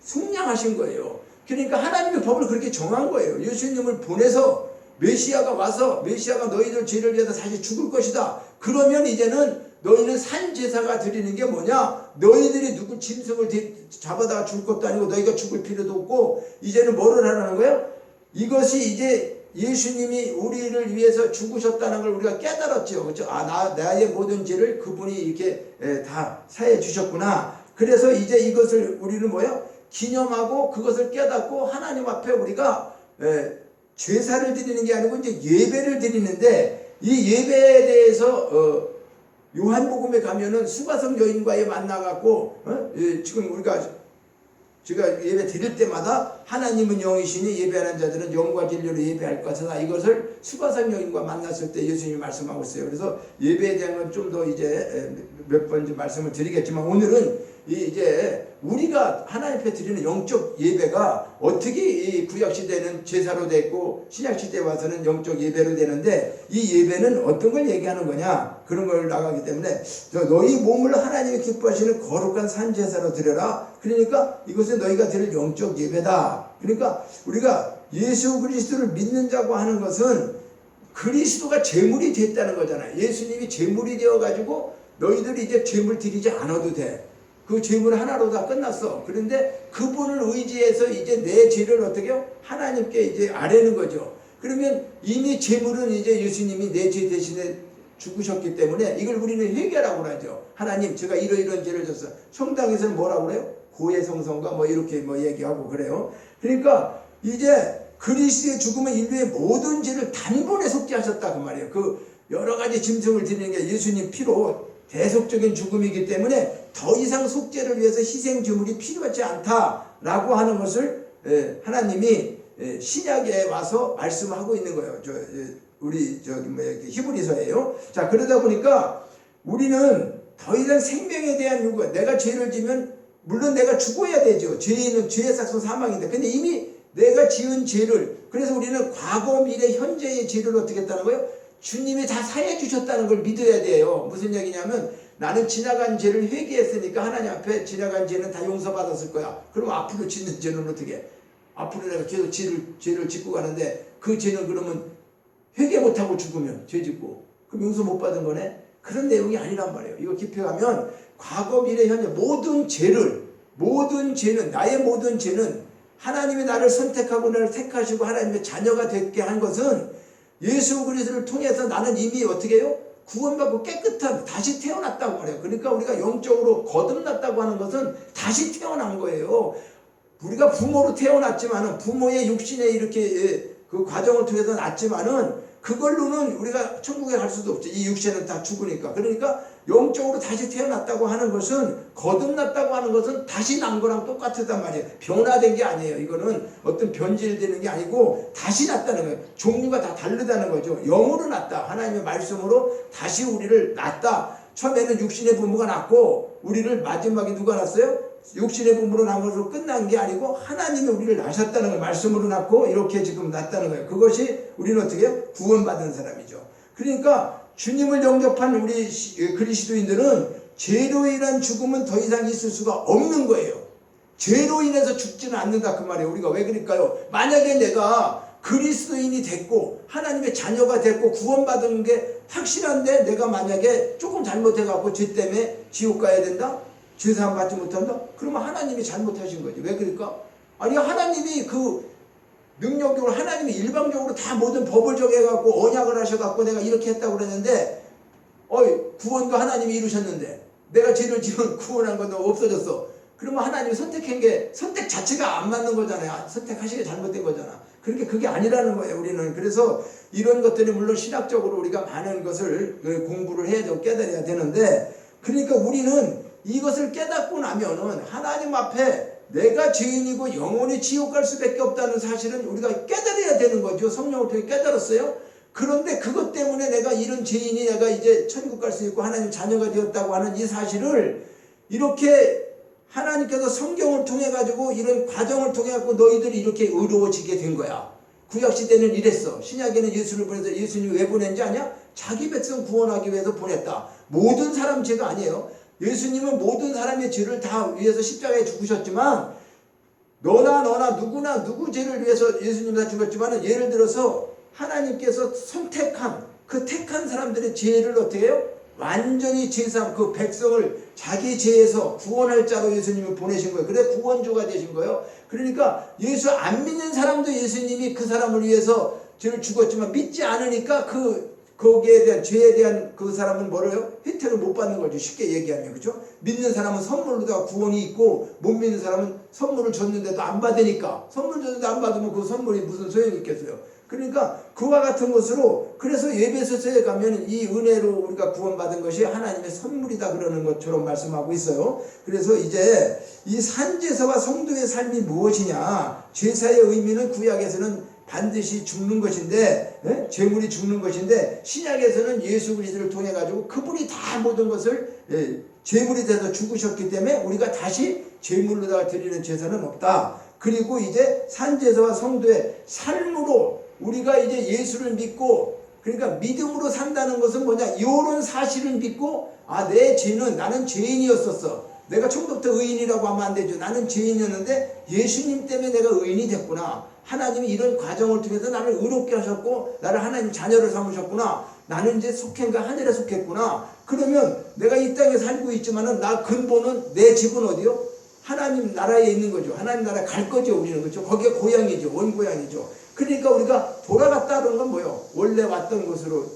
속량하신 거예요. 그러니까 하나님의 법을 그렇게 정한 거예요. 예수님을 보내서 메시아가 와서, 메시아가 너희들 죄를 위해서 다시 죽을 것이다. 그러면 이제는 너희는 산제사가 드리는 게 뭐냐? 너희들이 누구 짐승을 잡아다가 죽을 것도 아니고 너희가 죽을 필요도 없고, 이제는 뭐를 하라는 거예요? 이것이 이제 예수님이 우리를 위해서 죽으셨다는 걸 우리가 깨달았죠. 그렇죠? 나의 모든 죄를 그분이 이렇게 다 사해 주셨구나. 그래서 이제 이것을 우리는 뭐예요? 기념하고 그것을 깨닫고 하나님 앞에 우리가 제사를 드리는 게 아니고 이제 예배를 드리는데, 이 예배에 대해서 요한복음에 가면은 수가성 여인과의 만나갖고 지금 제가 예배 드릴 때마다 하나님은 영이시니 예배하는 자들은 영과 진리로 예배할 것이다. 이것을 수가성 여인과 만났을 때 예수님이 말씀하고 있어요. 그래서 예배에 대한 건 좀 더 이제 몇 번 말씀을 드리겠지만, 오늘은 이제 우리가 하나님 앞에 드리는 영적 예배가 어떻게 이 구약시대는 제사로 됐고 신약시대에 와서는 영적 예배로 되는데, 이 예배는 어떤 걸 얘기하는 거냐? 그런 걸 나가기 때문에 너희 몸을 하나님이 기뻐하시는 거룩한 산제사로 드려라. 그러니까 이것은 너희가 드릴 영적 예배다. 그러니까 우리가 예수 그리스도를 믿는 자고 하는 것은 그리스도가 제물이 됐다는 거잖아요. 예수님이 제물이 되어가지고 너희들이 이제 제물 드리지 않아도 돼. 그 죄물 하나로 다 끝났어. 그런데 그분을 의지해서 이제 내 죄를 어떻게 해요? 하나님께 이제 아뢰는 거죠. 그러면 이미 죄물은 이제 예수님이 내 죄 대신에 죽으셨기 때문에 이걸 우리는 회개라고 하죠. 하나님 제가 이런 죄를 졌어요. 성당에서는 뭐라고 그래요? 고해성성가 뭐 이렇게 뭐 얘기하고 그래요. 그러니까 이제 그리스도의 죽음은 인류의 모든 죄를 단번에 속죄하셨다 그 말이에요. 그 여러 가지 짐승을 드리는 게 예수님 피로 대속적인 죽음이기 때문에 더 이상 속죄를 위해서 희생 제물이 필요하지 않다라고 하는 것을 하나님이 신약에 와서 말씀하고 있는 거예요. 우리 저기 뭐 히브리서예요. 자, 그러다 보니까 우리는 더 이상 생명에 대한 요구, 내가 죄를 지면 물론 내가 죽어야 되죠. 죄는 죄의 삭은 사망인데, 근데 이미 내가 지은 죄를, 그래서 우리는 과거, 미래, 현재의 죄를 어떻게 했다는 거예요? 주님이 다 사해 주셨다는 걸 믿어야 돼요. 무슨 얘기냐면 나는 지나간 죄를 회개했으니까 하나님 앞에 지나간 죄는 다 용서받았을 거야. 그럼 앞으로 짓는 죄는 어떻게 해? 앞으로 내가 계속 죄를 짓고 가는데 그 죄는 그러면 회개 못하고 죽으면 죄 짓고 그럼 용서 못 받은 거네? 그런 내용이 아니란 말이에요. 이거 깊이 가면 과거, 미래, 현재 모든 죄는 나의 모든 죄는 하나님이 나를 선택하고 나를 택하시고 하나님의 자녀가 되게 한 것은 예수 그리스도를 통해서 나는 이미 어떻게 해요? 구원받고 깨끗한 다시 태어났다고 말해요. 그러니까 우리가 영적으로 거듭났다고 하는 것은 다시 태어난 거예요. 우리가 부모로 태어났지만은 부모의 육신에 이렇게 그 과정을 통해서 났지만은 그걸로는 우리가 천국에 갈 수도 없죠. 이 육신은 다 죽으니까. 그러니까 영적으로 다시 태어났다고 하는 것은, 거듭났다고 하는 것은 다시 난 거랑 똑같단 말이에요. 변화된 게 아니에요. 이거는 어떤 변질되는 게 아니고 다시 났다는 거예요. 종류가 다 다르다는 거죠. 영으로 났다. 하나님의 말씀으로 다시 우리를 낳았다. 처음에는 육신의 부모가 낳고 우리를 마지막에 누가 낳았어요? 육신의 부모로 낳은 것으로 끝난 게 아니고 하나님이 우리를 낳으셨다는 걸 말씀으로 낳고 이렇게 지금 낳았다는 거예요. 그것이 우리는 어떻게 해요? 구원받은 사람이죠. 그러니까 주님을 영접한 우리 그리스도인들은 죄로 인한 죽음은 더 이상 있을 수가 없는 거예요. 죄로 인해서 죽지는 않는다 그 말이에요. 우리가 왜 그럴까요? 만약에 내가 그리스도인이 됐고 하나님의 자녀가 됐고 구원받은 게 확실한데 내가 만약에 조금 잘못해갖고 죄 때문에 지옥 가야 된다? 죄사함 받지 못한다? 그러면 하나님이 잘못하신 거지. 왜 그럴까? 아니 하나님이 그 능력적으로 하나님이 일방적으로 다 모든 법을 정해갖고 언약을 하셔갖고 내가 이렇게 했다고 그랬는데 구원도 하나님이 이루셨는데 내가 죄를 지은 구원한 것도 없어졌어. 그러면 하나님이 선택한 게 선택 자체가 안 맞는 거잖아요. 선택하시기 잘못된 거잖아. 그러니까 그게 아니라는 거예요. 우리는. 그래서 이런 것들이 물론 신학적으로 우리가 많은 것을 공부를 해야 되고 깨달아야 되는데, 그러니까 우리는 이것을 깨닫고 나면은 하나님 앞에 내가 죄인이고 영원히 지옥 갈 수밖에 없다는 사실은 우리가 깨달아야 되는 거죠. 성령을 통해 깨달았어요. 그런데 그것 때문에 내가 이런 죄인이 내가 이제 천국 갈 수 있고 하나님 자녀가 되었다고 하는 이 사실을 이렇게 하나님께서 성경을 통해 가지고 이런 과정을 통해 갖고 너희들이 이렇게 의로워지게 된 거야. 구약시대는 이랬어. 신약에는 예수를 보내서 예수님이 왜 보낸지 아냐? 자기 백성 구원하기 위해서 보냈다. 모든 사람 죄가 아니에요. 예수님은 모든 사람의 죄를 다 위해서 십자가에 죽으셨지만 너나 누구나 누구 죄를 위해서 예수님이 다 죽었지만 예를 들어서 하나님께서 선택한 그 택한 사람들의 죄를 어떻게 해요? 완전히 제사함 그 백성을 자기 죄에서 구원할 자로 예수님을 보내신 거예요. 그래 구원주가 되신 거예요. 그러니까 예수 안 믿는 사람도 예수님이 그 사람을 위해서 죄를 죽었지만 믿지 않으니까 거기에 대한 죄에 대한 그 사람은 뭐래요? 혜택을 못 받는 거죠. 쉽게 얘기하면. 그렇죠? 믿는 사람은 선물로다가 구원이 있고 못 믿는 사람은 선물을 줬는데도 안 받으니까 선물 줬는데 안 받으면 그 선물이 무슨 소용이 있겠어요. 그러니까 그와 같은 것으로 그래서 예배소서에 가면 이 은혜로 우리가 구원받은 것이 하나님의 선물이다 그러는 것처럼 말씀하고 있어요. 그래서 이제 이 산제사와 성도의 삶이 무엇이냐? 제사의 의미는 구약에서는 반드시 죽는 것인데 제물이 죽는 것인데 신약에서는 예수 그리스도를 통해 가지고 그분이 다 모든 것을 제물이 돼서 죽으셨기 때문에 우리가 다시 제물로다가 드리는 제사는 없다. 그리고 이제 산제사와 성도의 삶으로 우리가 이제 예수를 믿고 그러니까 믿음으로 산다는 것은 뭐냐? 이런 사실을 믿고 내 죄는 나는 죄인이었었어. 내가 처음부터 의인이라고 하면 안 되죠. 나는 죄인이었는데 예수님 때문에 내가 의인이 됐구나. 하나님이 이런 과정을 통해서 나를 의롭게 하셨고 나를 하나님 자녀를 삼으셨구나. 나는 이제 속행과 하늘에 속했구나. 그러면 내가 이 땅에 살고 있지만은 나 근본은 내 집은 어디요? 하나님 나라에 있는 거죠. 하나님 나라에 갈 거죠. 우리는. 그렇죠? 거기가 고향이죠. 원고향이죠. 그러니까 우리가 돌아갔다는 건 뭐예요? 원래 왔던 곳으로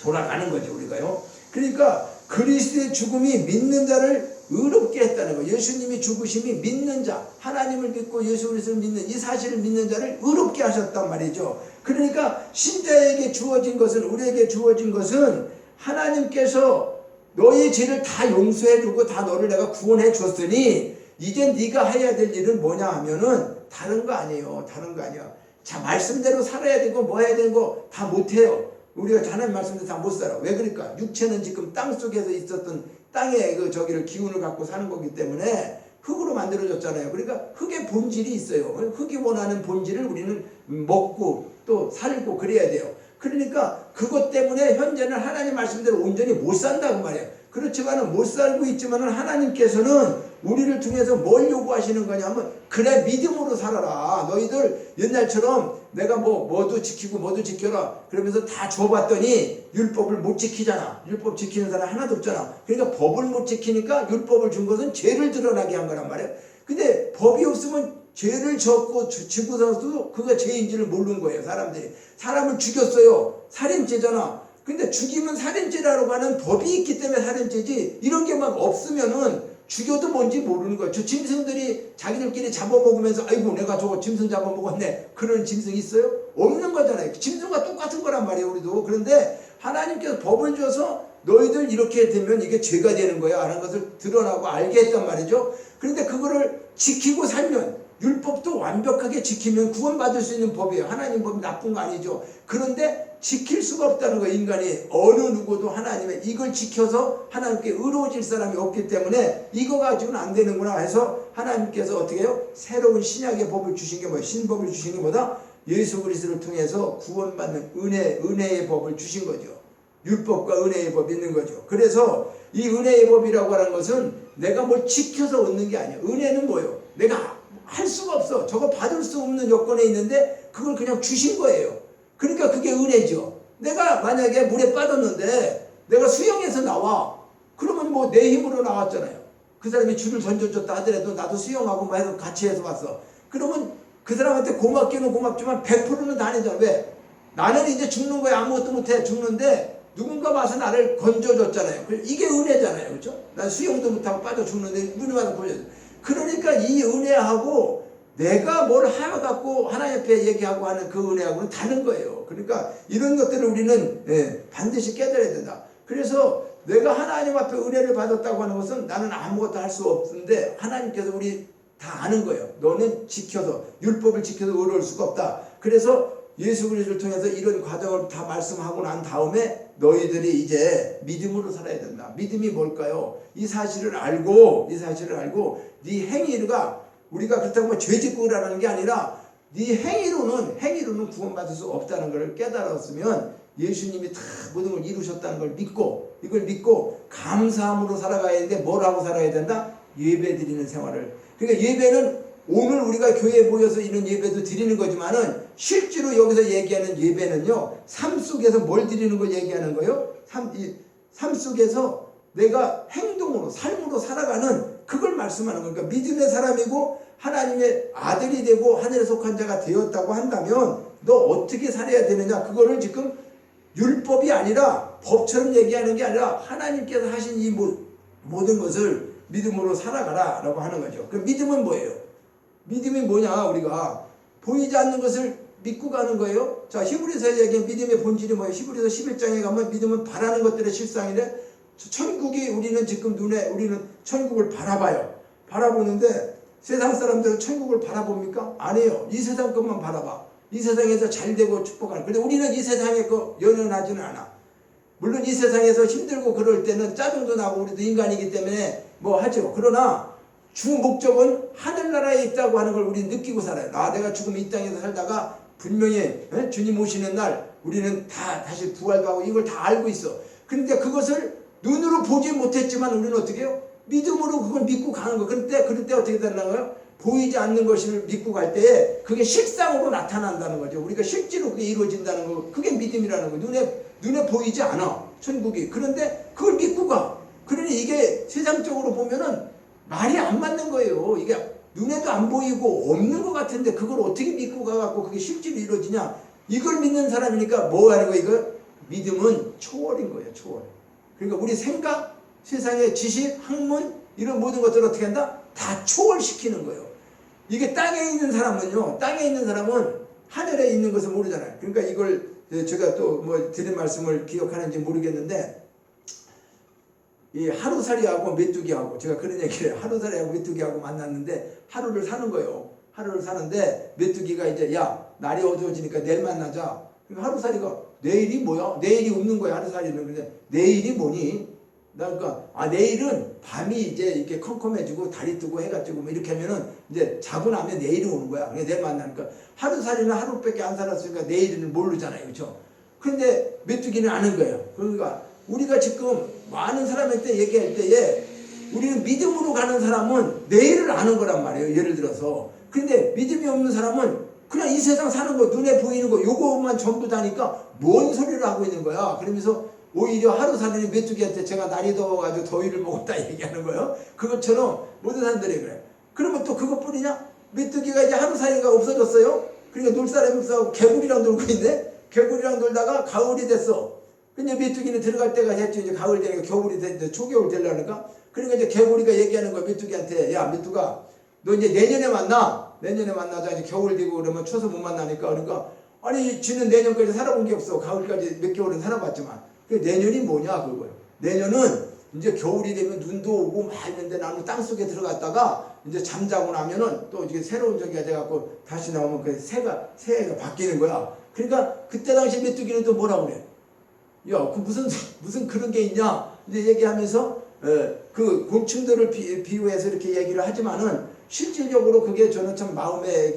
돌아가는 거죠, 우리가요. 그러니까 그리스도의 죽음이 믿는 자를 의롭게 했다는 거예요. 예수님이 죽으심이 믿는 자, 하나님을 믿고 예수 그리스도를 믿는 이 사실을 믿는 자를 의롭게 하셨단 말이죠. 그러니까 신자에게 주어진 것은, 우리에게 주어진 것은 하나님께서 너의 죄를 다 용서해 주고 다 너를 내가 구원해 줬으니 이제 네가 해야 될 일은 뭐냐 하면은 다른 거 아니에요. 다른 거 아니야. 자, 말씀대로 살아야 되고 뭐 해야 되는 거 다 못해요. 우리가 하나님 말씀대로 다 못 살아. 왜 그럴까? 육체는 지금 땅 속에서 있었던 땅의 그 저기를 기운을 갖고 사는 거기 때문에 흙으로 만들어졌잖아요. 그러니까 흙의 본질이 있어요. 흙이 원하는 본질을 우리는 먹고 또 살고 그래야 돼요. 그러니까 그것 때문에 현재는 하나님 말씀대로 온전히 못 산다고 말이에요. 그렇지만은 못 살고 있지만은 하나님께서는 우리를 통해서 뭘 요구하시는 거냐면, 그래 믿음으로 살아라. 너희들 옛날처럼 내가 뭐도 지키고 뭐도 지켜라 그러면서 다 줘봤더니 율법을 못 지키잖아. 율법 지키는 사람 하나도 없잖아. 그러니까 법을 못 지키니까 율법을 준 것은 죄를 드러나게 한 거란 말이에요. 근데 법이 없으면 죄를 졌고 지고서도 그가 죄인지를 모르는 거예요. 사람들이. 사람을 죽였어요. 살인죄잖아. 근데 죽이면 살인죄라고 하는 법이 있기 때문에 살인죄지, 이런 게 막 없으면은 죽여도 뭔지 모르는 거예요. 저 짐승들이 자기들끼리 잡아먹으면서 아이고 내가 저거 짐승 잡아먹었네, 그런 짐승 있어요? 없는 거잖아요. 짐승과 똑같은 거란 말이에요, 우리도. 그런데 하나님께서 법을 줘서 너희들 이렇게 되면 이게 죄가 되는 거야 하는 것을 드러나고 알게 했단 말이죠. 그런데 그거를 지키고 살면, 율법도 완벽하게 지키면 구원받을 수 있는 법이에요. 하나님 법이 나쁜 거 아니죠. 그런데 지킬 수가 없다는 거예요. 인간이 어느 누구도 하나님의 이걸 지켜서 하나님께 의로워질 사람이 없기 때문에 이거 가지고는 안 되는구나 해서 하나님께서 어떻게 해요? 새로운 신약의 법을 주신 게 뭐예요? 신법을 주신 게 뭐다? 예수 그리스도를 통해서 구원받는 은혜의 법을 주신 거죠. 율법과 은혜의 법이 있는 거죠. 그래서 이 은혜의 법이라고 하는 것은 내가 뭘 지켜서 얻는 게 아니에요. 은혜는 뭐예요? 내가 할 수가 없어. 저거 받을 수 없는 여건에 있는데 그걸 그냥 주신 거예요. 그러니까 그게 은혜죠. 내가 만약에 물에 빠졌는데 내가 수영해서 나와. 그러면 뭐 내 힘으로 나왔잖아요. 그 사람이 줄을 던져줬다 하더라도 나도 수영하고 뭐 해서 같이 해서 왔어. 그러면 그 사람한테 고맙기는 고맙지만 100%는 다 아니잖아. 왜? 나는 이제 죽는 거야. 아무것도 못해. 죽는데 누군가 와서 나를 건져줬잖아요. 이게 은혜잖아요. 그렇죠? 난 수영도 못하고 빠져 죽는데 누군가 와서 건져줘. 그러니까 이 은혜하고 내가 뭘 해갖고 하나님 앞에 얘기하고 하는 그 은혜하고는 다른 거예요. 그러니까 이런 것들을 우리는 반드시 깨달아야 된다. 그래서 내가 하나님 앞에 은혜를 받았다고 하는 것은 나는 아무것도 할 수 없는데 하나님께서 우리 다 아는 거예요. 너는 지켜서 율법을 지켜서 의로울 수가 없다. 그래서 예수 그리스도를 통해서 이런 과정을 다 말씀하고 난 다음에 너희들이 이제 믿음으로 살아야 된다. 믿음이 뭘까요? 이 사실을 알고 네 행위가, 우리가 그렇다고 뭐 죄짓고 라는 게 아니라 네 행위로는 구원받을 수 없다는 걸 깨달았으면 예수님이 다 모든 걸 이루셨다는 걸 믿고, 이걸 믿고 감사함으로 살아가야 되는데 뭘 하고 살아야 된다? 예배 드리는 생활을. 그러니까 예배는 오늘 우리가 교회에 모여서 이런 예배도 드리는 거지만은 실제로 여기서 얘기하는 예배는요, 삶 속에서 뭘 드리는 걸 얘기하는 거예요? 삶 속에서 내가 행동으로, 삶으로 살아가는 그걸 말씀하는 거니까, 믿음의 사람이고 하나님의 아들이 되고 하늘에 속한 자가 되었다고 한다면 너 어떻게 살아야 되느냐? 그거를 지금 율법이 아니라 법처럼 얘기하는 게 아니라 하나님께서 하신 이 모든 것을 믿음으로 살아가라 라고 하는 거죠. 그 믿음은 뭐예요? 믿음이 뭐냐? 우리가 보이지 않는 것을 믿고 가는 거예요. 자, 히브리서에 얘기한 믿음의 본질이 뭐예요? 히브리서 11장에 가면 믿음은 바라는 것들의 실상이래. 천국이 우리는 천국을 바라보는데 세상 사람들은 천국을 바라봅니까? 아니에요. 이 세상 것만 바라봐. 이 세상에서 잘되고 축복하는. 근데 우리는 이 세상에 연연하지는 않아. 물론 이 세상에서 힘들고 그럴 때는 짜증도 나고 우리도 인간이기 때문에 뭐 하죠. 그러나 주 목적은 하늘나라에 있다고 하는 걸 우리는 느끼고 살아요. 내가 죽으면 이 땅에서 살다가 분명히 주님 오시는 날 우리는 다시 부활도 하고 이걸 다 알고 있어. 그런데 그것을 눈으로 보지 못했지만 우리는 어떻게 해요? 믿음으로 그걸 믿고 가는 거예요. 그럴 때 어떻게 되는 거예요? 보이지 않는 것을 믿고 갈 때에 그게 실상으로 나타난다는 거죠. 우리가 실제로 그게 이루어진다는 거. 그게 믿음이라는 거예요. 눈에 보이지 않아. 천국이. 그런데 그걸 믿고 가. 그러니 이게 세상적으로 보면은 말이 안 맞는 거예요. 이게 눈에도 안 보이고 없는 것 같은데 그걸 어떻게 믿고 가갖고 그게 실제로 이루어지냐? 이걸 믿는 사람이니까 뭐 하는 거야? 이거 믿음은 초월인 거예요. 초월. 그러니까 우리 생각, 세상의 지식, 학문 이런 모든 것들을 어떻게 한다? 다 초월시키는 거예요. 이게 땅에 있는 사람은요. 땅에 있는 사람은 하늘에 있는 것을 모르잖아요. 그러니까 이걸 제가 또 뭐 드린 말씀을 기억하는지 모르겠는데 이 하루살이하고 메뚜기하고 제가 그런 얘기를 해요. 하루살이하고 메뚜기하고 만났는데 하루를 사는 거예요. 하루를 사는데 메뚜기가 이제 야 날이 어두워지니까 내일 만나자. 그러니까 하루살이가 내일이 뭐야? 내일이 없는 거야. 하루살이는. 근데 내일이 뭐니? 그러니까 내일은 밤이 이제 이렇게 컴컴해지고 달이 뜨고 해가 뜨고 뭐 이렇게 하면은 이제 자고 나면 내일이 오는 거야. 그러니까 내일 만나니까 하루살이는 하루밖에 안 살았으니까 내일은 모르잖아요. 그렇죠? 근데 메뚜기는 아는 거예요. 그러니까 우리가 지금 많은 사람한테 얘기할 때에 우리는 믿음으로 가는 사람은 내일을 아는 거란 말이에요. 예를 들어서. 근데 믿음이 없는 사람은 그냥 이 세상 사는 거 눈에 보이는 거 요거만 전부 다니까 뭔 소리를 하고 있는 거야. 그러면서 오히려 하루살이는 메뚜기한테 제가 날이 더워가지고 더위를 먹었다 얘기하는 거예요. 그것처럼 모든 사람들이 그래. 그러면 또 그것뿐이냐? 메뚜기가 이제 하루살이가 없어졌어요. 그러니까 놀 사람이 없어서 개구리랑 놀고 있네. 개구리랑 놀다가 가을이 됐어. 근데 메뚜기는 들어갈 때가 됐죠. 이제 가을 되니까 겨울이 됐는데 초겨울 되려니까. 그러니까 이제 개구리가 얘기하는 거야. 메뚜기한테. 야 메뚜가 너 이제 내년에 만나. 내년에 만나자. 이제 겨울 되고 그러면 추워서 못 만나니까. 그러니까 아니 지는 내년까지 살아본 게 없어. 가을까지 몇 개월은 살아봤지만. 그 내년이 뭐냐 그거예요. 내년은 이제 겨울이 되면 눈도 오고 막 있는데 나는 땅속에 들어갔다가 이제 잠자고 나면은 또 이제 새로운 저기가 돼갖고 다시 나오면 그 새해가 바뀌는 거야. 그러니까 그때 당시 메뚜기는 또 뭐라고 그래? 야, 그 무슨 그런 게 있냐? 이제 얘기하면서 그 곤충들을 비유해서 이렇게 얘기를 하지만은 실질적으로 그게 저는 참 마음에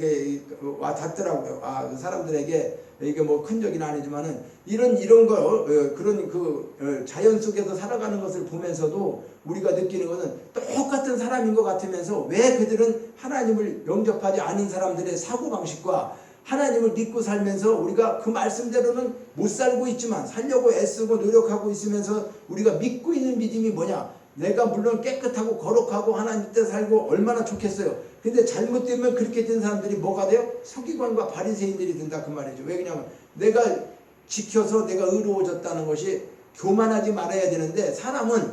와 닿더라고요. 그 사람들에게 이게 뭐 큰 적은 아니지만은 이런 거 그런 자연 속에서 살아가는 것을 보면서도 우리가 느끼는 것은 똑같은 사람인 것 같으면서 왜 그들은 하나님을 영접하지 않은 사람들의 사고방식과 하나님을 믿고 살면서 우리가 그 말씀대로는 못 살고 있지만 살려고 애쓰고 노력하고 있으면서 우리가 믿고 있는 믿음이 뭐냐? 내가 물론 깨끗하고 거룩하고 하나님 뜻 살고 얼마나 좋겠어요. 근데 잘못되면 그렇게 된 사람들이 뭐가 돼요? 서기관과 바리새인들이 된다 그 말이죠. 왜 그러냐면 내가 지켜서 내가 의로워졌다는 것이 교만하지 말아야 되는데 사람은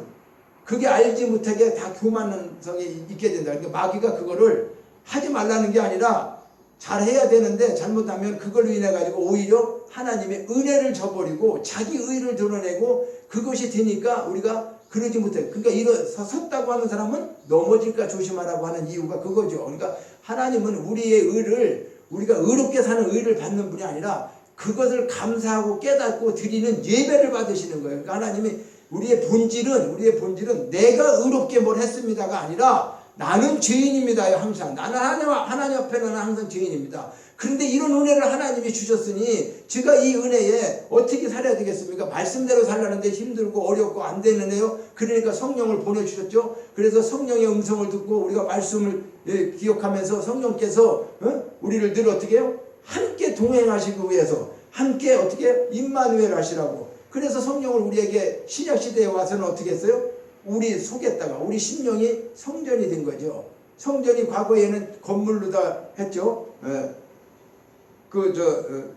그게 알지 못하게 다 교만성이 있게 된다. 그러니까 마귀가 그거를 하지 말라는 게 아니라 잘해야 되는데 잘못하면 그걸로 인해 가지고 오히려 하나님의 은혜를 저버리고 자기 의를 드러내고 그것이 되니까 우리가 그러지 못해. 그러니까 섰다고 하는 사람은 넘어질까 조심하라고 하는 이유가 그거죠. 그러니까 하나님은 우리의 의를 우리가 의롭게 사는 의를 받는 분이 아니라 그것을 감사하고 깨닫고 드리는 예배를 받으시는 거예요. 그러니까 하나님이 우리의 본질은 내가 의롭게 뭘 했습니다가 아니라 나는 죄인입니다. 항상 나는 하나님 앞에는 항상 죄인입니다. 그런데 이런 은혜를 하나님이 주셨으니 제가 이 은혜에 어떻게 살아야 되겠습니까? 말씀대로 살려는데 힘들고 어렵고 안 되는데요. 그러니까 성령을 보내주셨죠. 그래서 성령의 음성을 듣고 우리가 말씀을 기억하면서 성령께서 우리를 늘 어떻게 해요? 함께 동행하시기 위해서 함께 어떻게 임마누엘 하시라고. 그래서 성령을 우리에게 신약시대에 와서는 어떻게 했어요? 우리 속에다가 우리 심령이 성전이 된 거죠. 성전이 과거에는 건물로 다 했죠.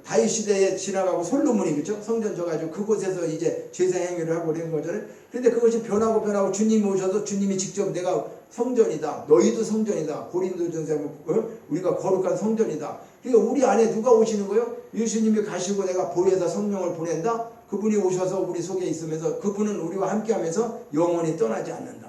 다윗 시대에 지나가고 솔로몬이 그죠? 성전 져가지고 그곳에서 이제 제사 행위를 하고 그런 거잖아요. 그런데 그것이 변하고 주님이 오셔서 주님이 직접 내가 성전이다. 너희도 성전이다. 고린도전서 우리가 거룩한 성전이다. 그러니까 우리 안에 누가 오시는 거예요? 예수님이 가시고 내가 보혜사 성령을 보낸다. 그분이 오셔서 우리 속에 있으면서 그분은 우리와 함께하면서 영원히 떠나지 않는다.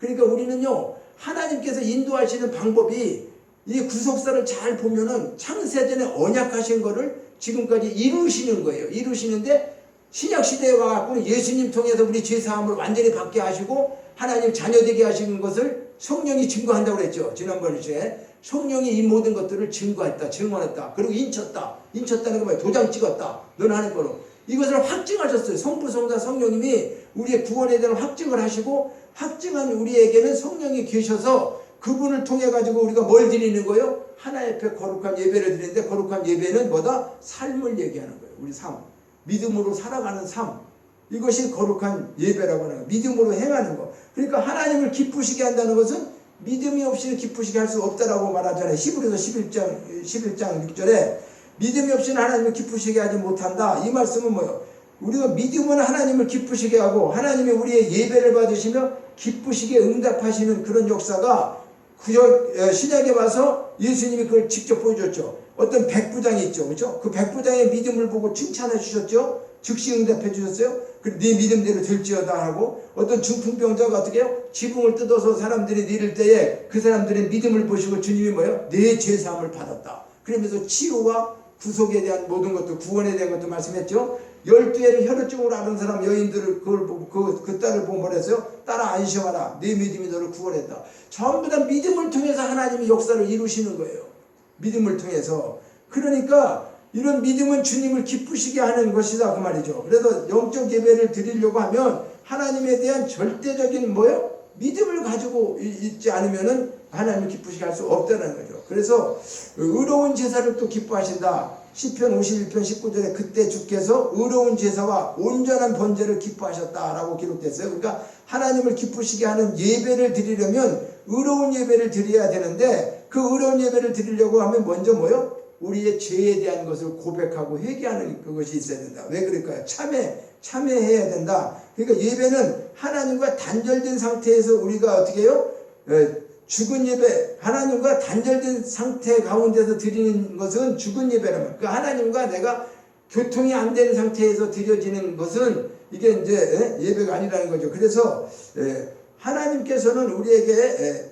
그러니까 우리는요 하나님께서 인도하시는 방법이 이 구속사를 잘 보면은 창세전에 언약하신 거를 지금까지 이루시는 거예요. 이루시는데 신약시대에 와갖고 예수님 통해서 우리 죄사함을 완전히 받게 하시고 하나님 자녀되게 하시는 것을 성령이 증거한다고 그랬죠. 지난번에 성령이 이 모든 것들을 증거했다. 증언했다. 그리고 인쳤다는 거 뭐예요? 도장 찍었다. 너는 하는 거로. 이것을 확증하셨어요. 성부, 성자, 성령님이 우리의 구원에 대한 확증을 하시고 확증한 우리에게는 성령이 계셔서 그분을 통해 가지고 우리가 뭘 드리는 거예요? 하나님 앞에 거룩한 예배를 드리는데 거룩한 예배는 뭐다? 삶을 얘기하는 거예요. 우리 삶. 믿음으로 살아가는 삶. 이것이 거룩한 예배라고 하는 거예요. 믿음으로 행하는 거. 그러니까 하나님을 기쁘시게 한다는 것은 믿음이 없이는 기쁘시게 할 수 없다라고 말하잖아요. 히브리서 11장 6절에 믿음이 없이는 하나님을 기쁘시게 하지 못한다. 이 말씀은 뭐예요? 우리가 믿음은 하나님을 기쁘시게 하고 하나님이 우리의 예배를 받으시며 기쁘시게 응답하시는 그런 역사가 신약에 와서 예수님이 그걸 직접 보여줬죠. 어떤 백부장이 있죠. 그렇죠? 그 백부장의 믿음을 보고 칭찬해 주셨죠. 즉시 응답해 주셨어요. 네 믿음대로 될지어다 하고, 어떤 중풍병자가 어떻게 해요? 지붕을 뜯어서 사람들이 내릴 때에 그 사람들의 믿음을 보시고 주님이 뭐예요? 내 죄사함을 받았다. 그러면서 치유와 구속에 대한 모든 것도, 구원에 대한 것도 말씀했죠. 12해를 혈루증으로 앓은 사람 여인들을 그걸 보고 그 딸을 보고 뭐랬어요? 딸아 안심하라, 내 믿음이 너를 구원했다. 전부 다 믿음을 통해서 하나님이 역사를 이루시는 거예요. 믿음을 통해서. 그러니까 이런 믿음은 주님을 기쁘시게 하는 것이다 그 말이죠. 그래서 영적 예배를 드리려고 하면 하나님에 대한 절대적인 뭐요? 믿음을 가지고 있지 않으면은 하나님을 기쁘시게 할 수 없다는 거죠. 그래서 의로운 제사를 또 기뻐하신다. 시편 51편 19절에 그때 주께서 의로운 제사와 온전한 번제를 기뻐하셨다라고 기록됐어요. 그러니까 하나님을 기쁘시게 하는 예배를 드리려면 의로운 예배를 드려야 되는데, 그 의로운 예배를 드리려고 하면 먼저 뭐요? 우리의 죄에 대한 것을 고백하고 회개하는 그것이 있어야 된다. 왜 그럴까요? 참회해야 된다. 그러니까 예배는 하나님과 단절된 상태에서 우리가 어떻게 해요? 죽은 예배, 하나님과 단절된 상태 가운데서 드리는 것은 죽은 예배라면, 그러니까 하나님과 내가 교통이 안 되는 상태에서 드려지는 것은 이게 이제 예배가 아니라는 거죠. 그래서 하나님께서는 우리에게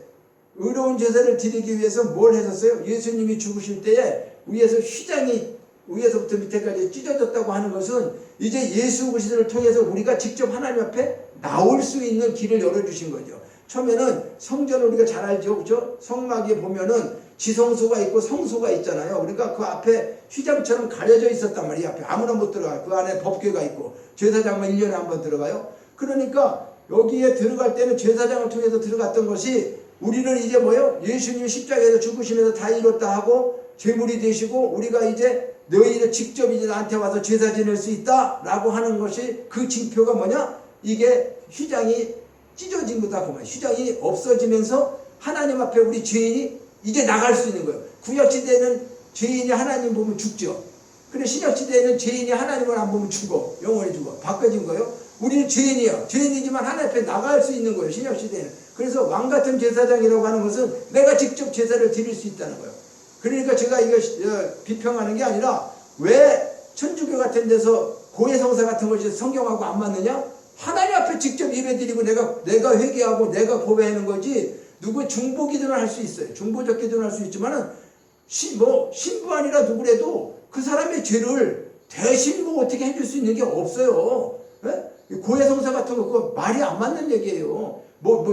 의로운 제사를 드리기 위해서 뭘 하셨어요? 예수님이 죽으실 때에 위에서 휘장이 위에서부터 밑에까지 찢어졌다고 하는 것은 이제 예수 그리스도를 통해서 우리가 직접 하나님 앞에 나올 수 있는 길을 열어주신 거죠. 처음에는 성전을 우리가 잘 알죠, 그렇죠? 성막에 보면은 지성소가 있고 성소가 있잖아요. 그러니까 그 앞에 휘장처럼 가려져 있었단 말이에요. 앞에 아무나 못 들어가요. 그 안에 법궤가 있고 제사장만 1년에 한 번 들어가요. 그러니까 여기에 들어갈 때는 제사장을 통해서 들어갔던 것이, 우리는 이제 뭐예요? 예수님이 십자가에서 죽으시면서 다 이뤘다 하고 제물이 되시고 우리가 이제 너희를 직접 이제 나한테 와서 제사 지낼 수 있다라고 하는 것이, 그 징표가 뭐냐? 이게 휘장이 찢어진 거다. 그만 휘장이 없어지면서 하나님 앞에 우리 죄인이 이제 나갈 수 있는 거예요. 구약시대에는 죄인이 하나님 보면 죽죠. 근데 신약시대에는 죄인이 하나님을 안 보면 죽어. 영원히 죽어. 바꿔진 거예요. 우리는 죄인이야. 죄인이지만 하나님 앞에 나갈 수 있는 거예요. 신약시대에는. 그래서 왕같은 제사장이라고 하는 것은 내가 직접 제사를 드릴 수 있다는 거예요. 그러니까 제가 이거 비평하는 게 아니라, 왜 천주교 같은 데서 고해성사 같은 것이 성경하고 안 맞느냐? 하나님 앞에 직접 예배드리고 내가 회개하고 내가 고백하는 거지, 누구의 중보 기도는 할 수 있어요. 중보적 기도는 할 수 있지만은 신부 아니라 누구래도 그 사람의 죄를 대신 어떻게 해줄 수 있는 게 없어요. 고해성사 같은 거 그거 말이 안 맞는 얘기예요.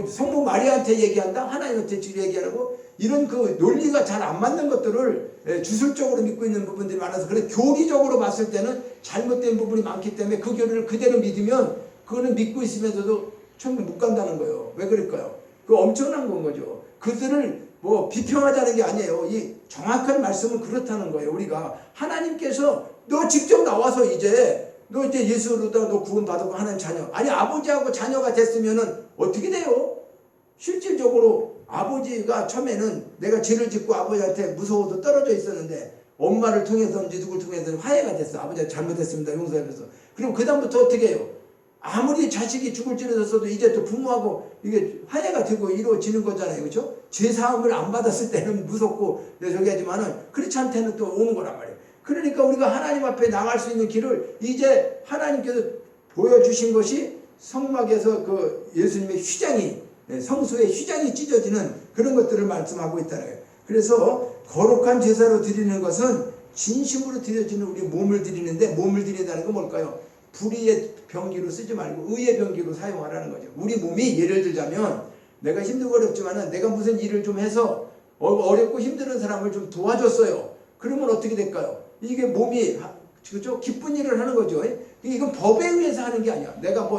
성모 마리아한테 얘기한다? 하나님한테 얘기하라고? 이런 그 논리가 잘 안 맞는 것들을 주술적으로 믿고 있는 부분들이 많아서, 그래 교리적으로 봤을 때는 잘못된 부분이 많기 때문에 그 교리를 그대로 믿으면 그거는 믿고 있으면서도 천국 못 간다는 거예요. 왜 그럴까요? 그 엄청난 건 거죠. 그들을 비평하자는 게 아니에요. 이 정확한 말씀은 그렇다는 거예요. 우리가 하나님께서 너 직접 나와서 너 이제 예수로다 너 구원받고 하나님 자녀, 아니 아버지하고 자녀가 됐으면은 어떻게 돼요? 실질적으로 아버지가 처음에는 내가 죄를 짓고 아버지한테 무서워도 떨어져 있었는데 엄마를 통해서인지 누구를 통해서 화해가 됐어. 아버지가 잘못했습니다. 용서해서. 그럼 그 다음부터 어떻게 해요? 아무리 자식이 죽을 찌르셨어도 이제 또 부모하고 이게 화해가 되고 이루어지는 거잖아요. 그렇죠? 죄사함을 안 받았을 때는 무섭고 저기 하지만은 그렇지 않다는 또 오는 거란 말이에요. 그러니까 우리가 하나님 앞에 나갈 수 있는 길을 이제 하나님께서 보여주신 것이 성막에서 그 예수님의 휘장이, 성소의 휘장이 찢어지는 그런 것들을 말씀하고 있다는 거예요. 그래서 거룩한 제사로 드리는 것은 진심으로 드려지는 우리 몸을 드리는데, 몸을 드린다는 건 뭘까요? 불의의 병기로 쓰지 말고 의의 병기로 사용하라는 거죠. 우리 몸이 예를 들자면, 내가 힘들고 어렵지만은 내가 무슨 일을 좀 해서 어렵고 힘든 사람을 좀 도와줬어요. 그러면 어떻게 될까요? 이게 몸이, 그죠? 기쁜 일을 하는 거죠. 이건 법에 의해서 하는 게 아니야. 내가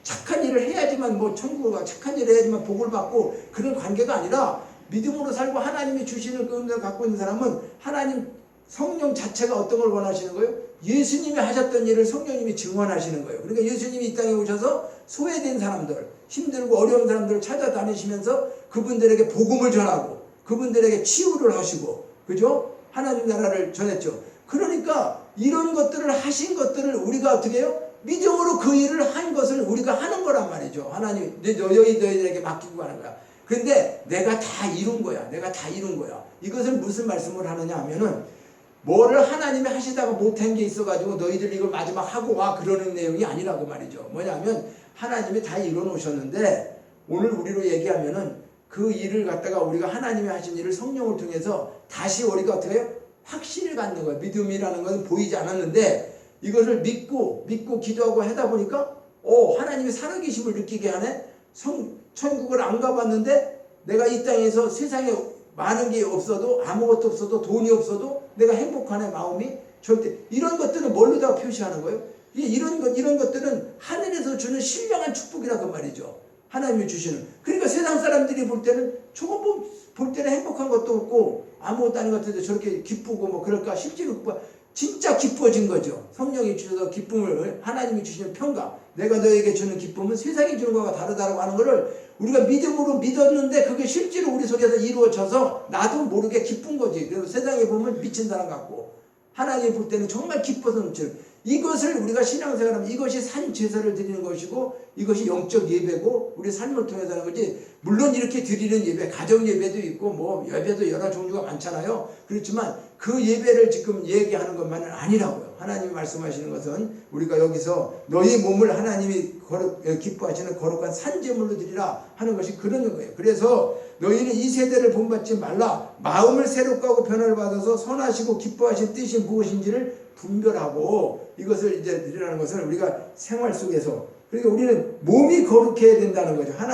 착한 일을 해야지만 천국을 착한 일을 해야지만 복을 받고 그런 관계가 아니라, 믿음으로 살고 하나님이 주시는 그 은혜를 갖고 있는 사람은 하나님 성령 자체가 어떤 걸 원하시는 거예요? 예수님이 하셨던 일을 성령님이 증언하시는 거예요. 그러니까 예수님이 이 땅에 오셔서 소외된 사람들, 힘들고 어려운 사람들을 찾아다니시면서 그분들에게 복음을 전하고 그분들에게 치유를 하시고, 그죠? 하나님 나라를 전했죠. 그러니까 이런 것들을 하신 것들을 우리가 어떻게 해요? 믿음으로 그 일을 한 것을 우리가 하는 거란 말이죠. 하나님 너희들에게 맡기고 가는 거야. 그런데 내가 다 이룬 거야. 내가 다 이룬 거야. 이것을 무슨 말씀을 하느냐 하면은 뭐를 하나님이 하시다가 못한 게 있어가지고 너희들 이걸 마지막 하고 와 그러는 내용이 아니라고 말이죠. 뭐냐면 하나님이 다 이뤄 놓으셨는데 오늘 우리로 얘기하면은 그 일을 갖다가 우리가 하나님이 하신 일을 성령을 통해서 다시 우리가 어떻게 해요? 확신을 갖는 거예요. 믿음이라는 것은 보이지 않았는데 이것을 믿고 기도하고 하다 보니까 하나님이 살아계심을 느끼게 하네. 천국을 안 가봤는데 내가 이 땅에서 세상에 많은 게 없어도 아무것도 없어도 돈이 없어도 내가 행복하네 마음이. 절대 이런 것들은 뭘로다가 표시하는 거예요? 이런 것들은 하늘에서 주는 신령한 축복이라고 말이죠. 하나님이 주시는. 그러니까 세상 사람들이 볼 때는 조금 볼 때는 행복한 것도 없고 아무것도 아닌 것 같은데 저렇게 기쁘고 뭐 그럴까. 실제로 진짜 기뻐진 거죠. 성령이 주셔서 기쁨을 하나님이 주시는 평가. 내가 너에게 주는 기쁨은 세상이 주는 것과 다르다라고 하는 것을 우리가 믿음으로 믿었는데 그게 실제로 우리 속에서 이루어져서 나도 모르게 기쁜 거지. 그래서 세상에 보면 미친 사람 같고 하나님 볼 때는 정말 기뻐서 넘치는 이것을 우리가 신앙생활하면 이것이 산 제사를 드리는 것이고 이것이 영적 예배고 우리 삶을 통해서 하는 거지. 물론 이렇게 드리는 예배 가정 예배도 있고 뭐 예배도 여러 종류가 많잖아요. 그렇지만 그 예배를 지금 얘기하는 것만은 아니라고요. 하나님이 말씀하시는 것은 우리가 여기서 너희 몸을 하나님이 기뻐하시는 거룩한 산제물로 드리라 하는 것이 그런 거예요. 그래서 너희는 이 세대를 본받지 말라. 마음을 새롭게 하고 변화를 받아서 선하시고 기뻐하신 뜻이 무엇인지를 분별하고 이것을 이제 드리라는 것을 우리가 생활 속에서 그러니까 우리는 몸이 거룩해야 된다는 거죠. 하나님